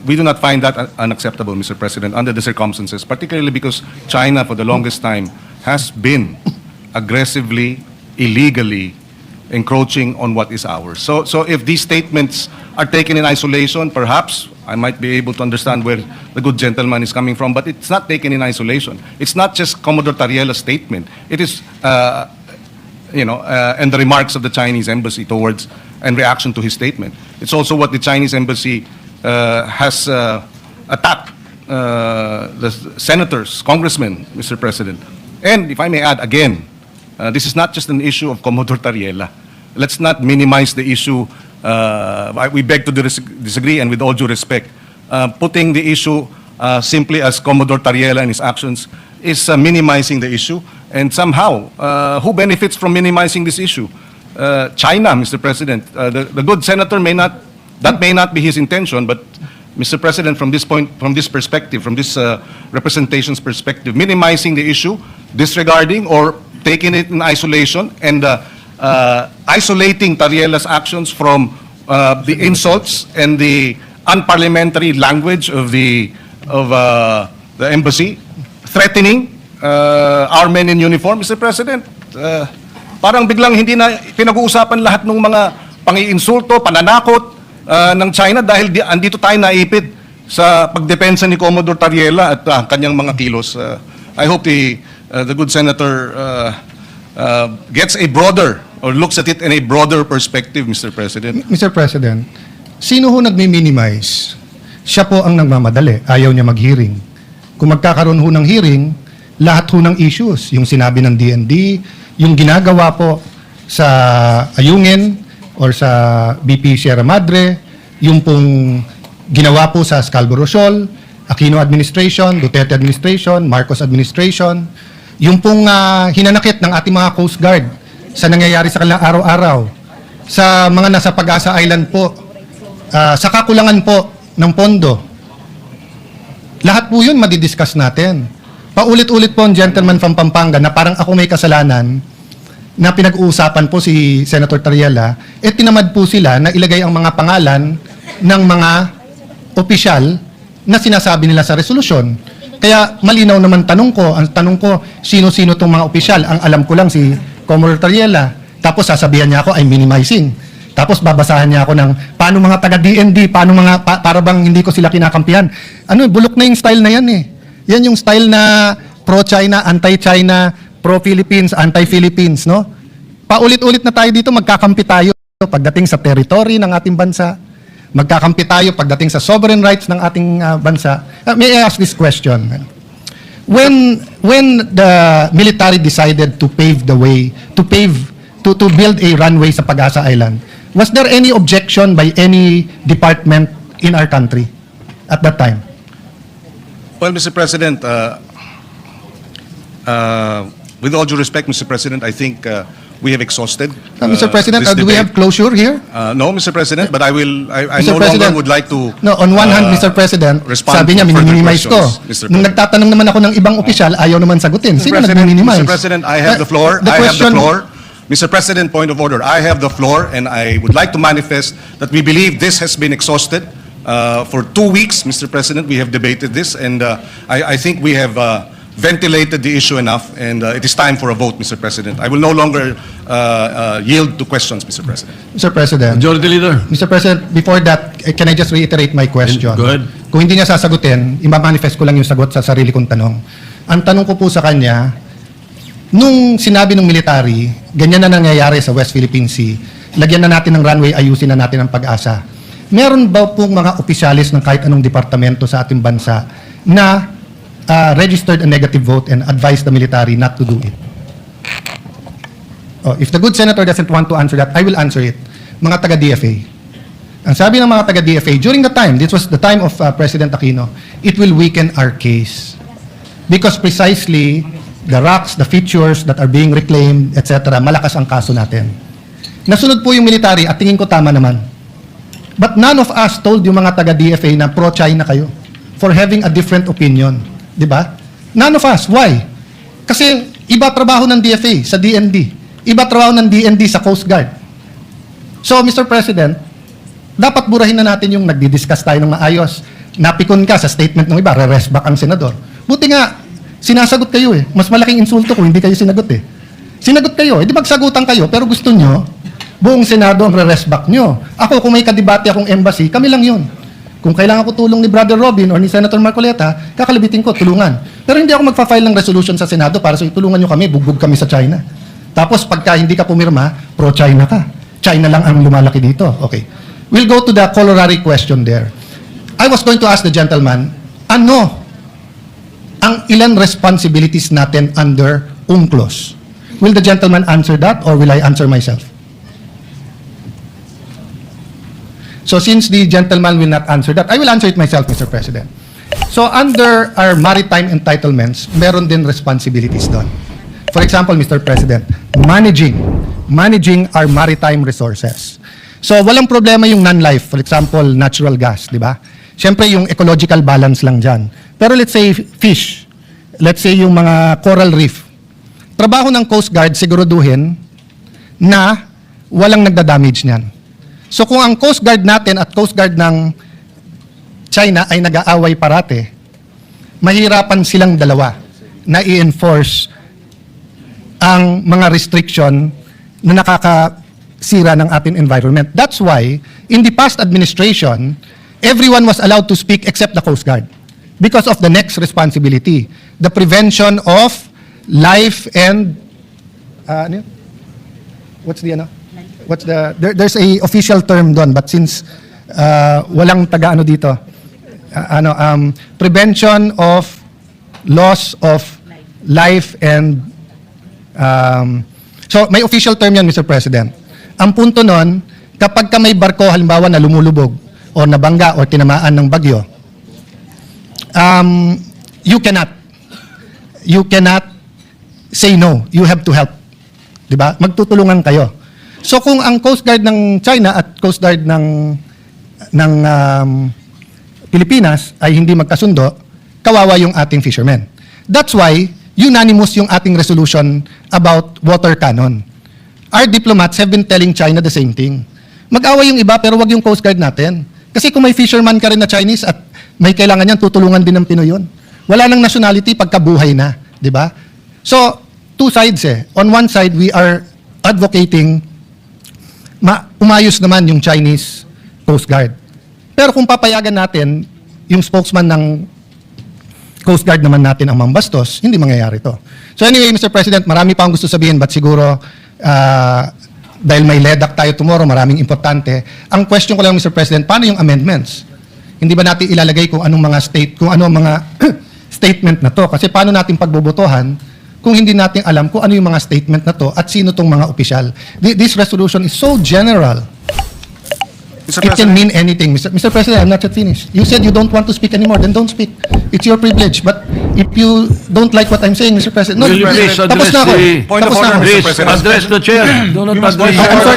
We do not find that unacceptable, Mr. President, under the circumstances, particularly because China, for the longest time, has been aggressively, illegally encroaching on what is ours. So if these statements are taken in isolation, perhaps I might be able to understand where the good gentleman is coming from, but it's not taken in isolation. It's not just Commodore Tariela's statement. It is, and the remarks of the Chinese embassy towards and reaction to his statement. It's also what the Chinese embassy has attacked the senators, congressmen, Mr. President. And if I may add again, this is not just an issue of Commodore Tariela. Let's not minimize the issue. We beg to disagree, and with all due respect, putting the issue simply as Commodore Tariela and his actions is minimizing the issue. And somehow, who benefits from minimizing this issue? China, Mr. President. The good senator that may not be his intention, but Mr. President, from this point, from this perspective, from this representation's perspective, minimizing the issue, disregarding or taking it in isolation, and isolating Tariela's actions from the insults and the unparliamentary language of the embassy, threatening our men in uniform, Mr. President. Parang biglang hindi na pinag-uusapan lahat ng mga pang-iinsulto, pananakot ng China dahil andito tayo naipit sa pagdepensa ni Commodore Tariela at kanyang mga kilos. I hope the good senator gets a broader or looks at it in a broader perspective, Mr. President. Mr. President, sino ho nagmi-minimize? Siya po ang nagmamadali. Ayaw niya mag-hearing. Kung magkakaroon ho ng hearing, lahat ho ng issues, yung sinabi ng DND, yung ginagawa po sa Ayungin or sa BP Sierra Madre, yung pong ginawa po sa Scarborough Shoal, Aquino administration, Duterte administration, Marcos administration, yung pong hinanakit ng ating mga Coast Guard sa nangyayari sa kanilang araw-araw, sa mga nasa Pag-asa Island po, sa kakulangan po ng pondo. Lahat po yun madidiscuss natin. Paulit-ulit po ang gentleman from Pampanga na parang ako may kasalanan na pinag-uusapan po si Senator Tariela, tinamad po sila na ilagay ang mga pangalan ng mga opisyal na sinasabi nila sa resolusyon. Kaya malinaw naman ang tanong ko, sino-sino itong mga opisyal? Ang alam ko lang si Commodore Tariela. Tapos sasabihan niya ako, I'm minimizing. Tapos babasahan niya ako ng paano mga taga-DND, paano mga, para bang hindi ko sila kinakampihan. Bulok na yung style na yan eh. Yan yung style na pro-China, anti-China, pro-Philippines, anti-Philippines, no? Paulit-ulit na tayo dito, magkakampi tayo pagdating sa territory ng ating bansa. Magkakampi tayo pagdating sa sovereign rights ng ating bansa. May I ask this question? When the military decided to pave the way, to build a runway sa Pag-asa Island, was there any objection by any department in our country at that time? Well, Mr. President, with all due respect, Mr. President, I think we have exhausted. Mr. President, this do we have debate. closure here? No, Mr. President, but I Mr. no President, longer would like to. No, on one hand, Mr. President, respond sabi niya, to further minimize ko. questions, Mr. Nung President. nagtatanong naman ako ng ibang opisyal, ayaw naman sagutin. Sino nag-minimize? Mr. President, I have the floor. Mr. President, point of order. I have the floor, and I would like to manifest that we believe this has been exhausted. For 2 weeks, Mr. President, we have debated this, and I think we have ventilated the issue enough, and it is time for a vote, Mr. President. I will no longer yield to questions, Mr. President. Mr. President, Majority Leader. Mr. President, before that, can I just reiterate my question? Go ahead. Kung hindi niya sasagutin, imamanifest ko lang yung sagot sa sarili kong tanong. Ang tanong ko po sa kanya, nung sinabi ng military, ganyan na nangyayari sa West Philippine Sea, lagyan na natin ng runway, ayusin na natin ang Pag-asa. Meron ba pong mga opisyalis ng kahit anong departamento sa ating bansa na registered a negative vote and advised the military not to do it? If the good senator doesn't want to answer that, I will answer it. Mga taga-DFA. Ang sabi ng mga taga-DFA, during the time, this was the time of President Aquino, it will weaken our case. Because precisely, the rocks, the features that are being reclaimed, etc., malakas ang kaso natin. Nasunod po yung military at tingin ko tama naman. But none of us told yung mga taga-DFA na pro-China kayo for having a different opinion. Di ba? None of us. Why? Kasi iba trabaho ng DFA sa DND. Iba trabaho ng DND sa Coast Guard. So, Mr. President, dapat burahin na natin yung nagdi-discuss tayo ng maayos. Napikon ka sa statement ng iba, re-rest back ang senador. Buti nga, sinasagot kayo eh. Mas malaking insulto kung hindi kayo sinagot eh. Sinagot kayo, di magsagutan kayo, pero gusto nyo, buong Senado ang re-rest back nyo. Ako, kung may kadebate akong embassy, kami lang yun. Kung kailangan ko tulong ni Brother Robin or ni Senator Marcoleta, kakalabitin ko, tulungan. Pero hindi ako magfa-file ng resolution sa Senado para sa itulungan nyo kami, bugbog kami sa China. Tapos pagka hindi ka pumirma, pro-China ka. China lang ang lumalaki dito. Okay. We'll go to the corollary question there. I was going to ask the gentleman, ano ang ilan responsibilities natin under UNCLOS? Will the gentleman answer that or will I answer myself? So since the gentleman will not answer that, I will answer it myself, Mr. President. So under our maritime entitlements, meron din responsibilities doon. For example, Mr. President, managing our maritime resources. So walang problema yung non-life, for example, natural gas, di ba? Siyempre yung ecological balance lang dyan. Pero let's say fish, let's say yung mga coral reef. Trabaho ng Coast Guard siguraduhin na walang nagda-damage niyan. So kung ang Coast Guard natin at Coast Guard ng China ay nag-aaway parate, mahirapan silang dalawa na i-enforce ang mga restriction na nakakasira ng ating environment. That's why, in the past administration, everyone was allowed to speak except the Coast Guard because of the next responsibility, the prevention of life and ano yun? There's a official term doon, but since walang taga-ano dito, prevention of loss of life and so may official term yan, Mr. President. Ang punto nun, kapag ka may barko halimbawa na lumulubog o nabangga o tinamaan ng bagyo, you cannot say no. You have to help. Diba? Magtutulungan kayo. So kung ang Coast Guard ng China at Coast Guard ng Pilipinas ay hindi magkasundo, kawawa yung ating fishermen. That's why unanimous yung ating resolution about water cannon. Our diplomats have been telling China the same thing. Mag-away yung iba pero wag yung Coast Guard natin. Kasi kung may fisherman ka rin na Chinese at may kailangan yan, tutulungan din ng Pinoy yun. Wala nang nationality pagkabuhay na. Di ba? So, two sides eh. On one side, we are advocating umayos naman yung Chinese Coast Guard. Pero kung papayagan natin, yung spokesman ng Coast Guard naman natin ang mambastos, hindi mangyayari to. So anyway, Mr. President, marami pa akong gusto sabihin, but siguro, dahil may LEDAC tayo tomorrow, maraming importante. Ang question ko lang, Mr. President, paano yung amendments? Hindi ba natin ilalagay kung anong mga statement na to? Kasi paano natin pagbobotohan kung hindi natin alam kung ano yung mga statement na to at sino tong mga opisyal. This resolution is so general. Mr. It can President, mean anything. Mr. President, I'm not yet finished. You said you don't want to speak anymore, then don't speak. It's your privilege. But if you don't like what I'm saying, Mr. President, no, Will you please tapos na ako. address Point of Tapos na order, ako. Mr. Please President. address the chair. Do not address I'm sorry.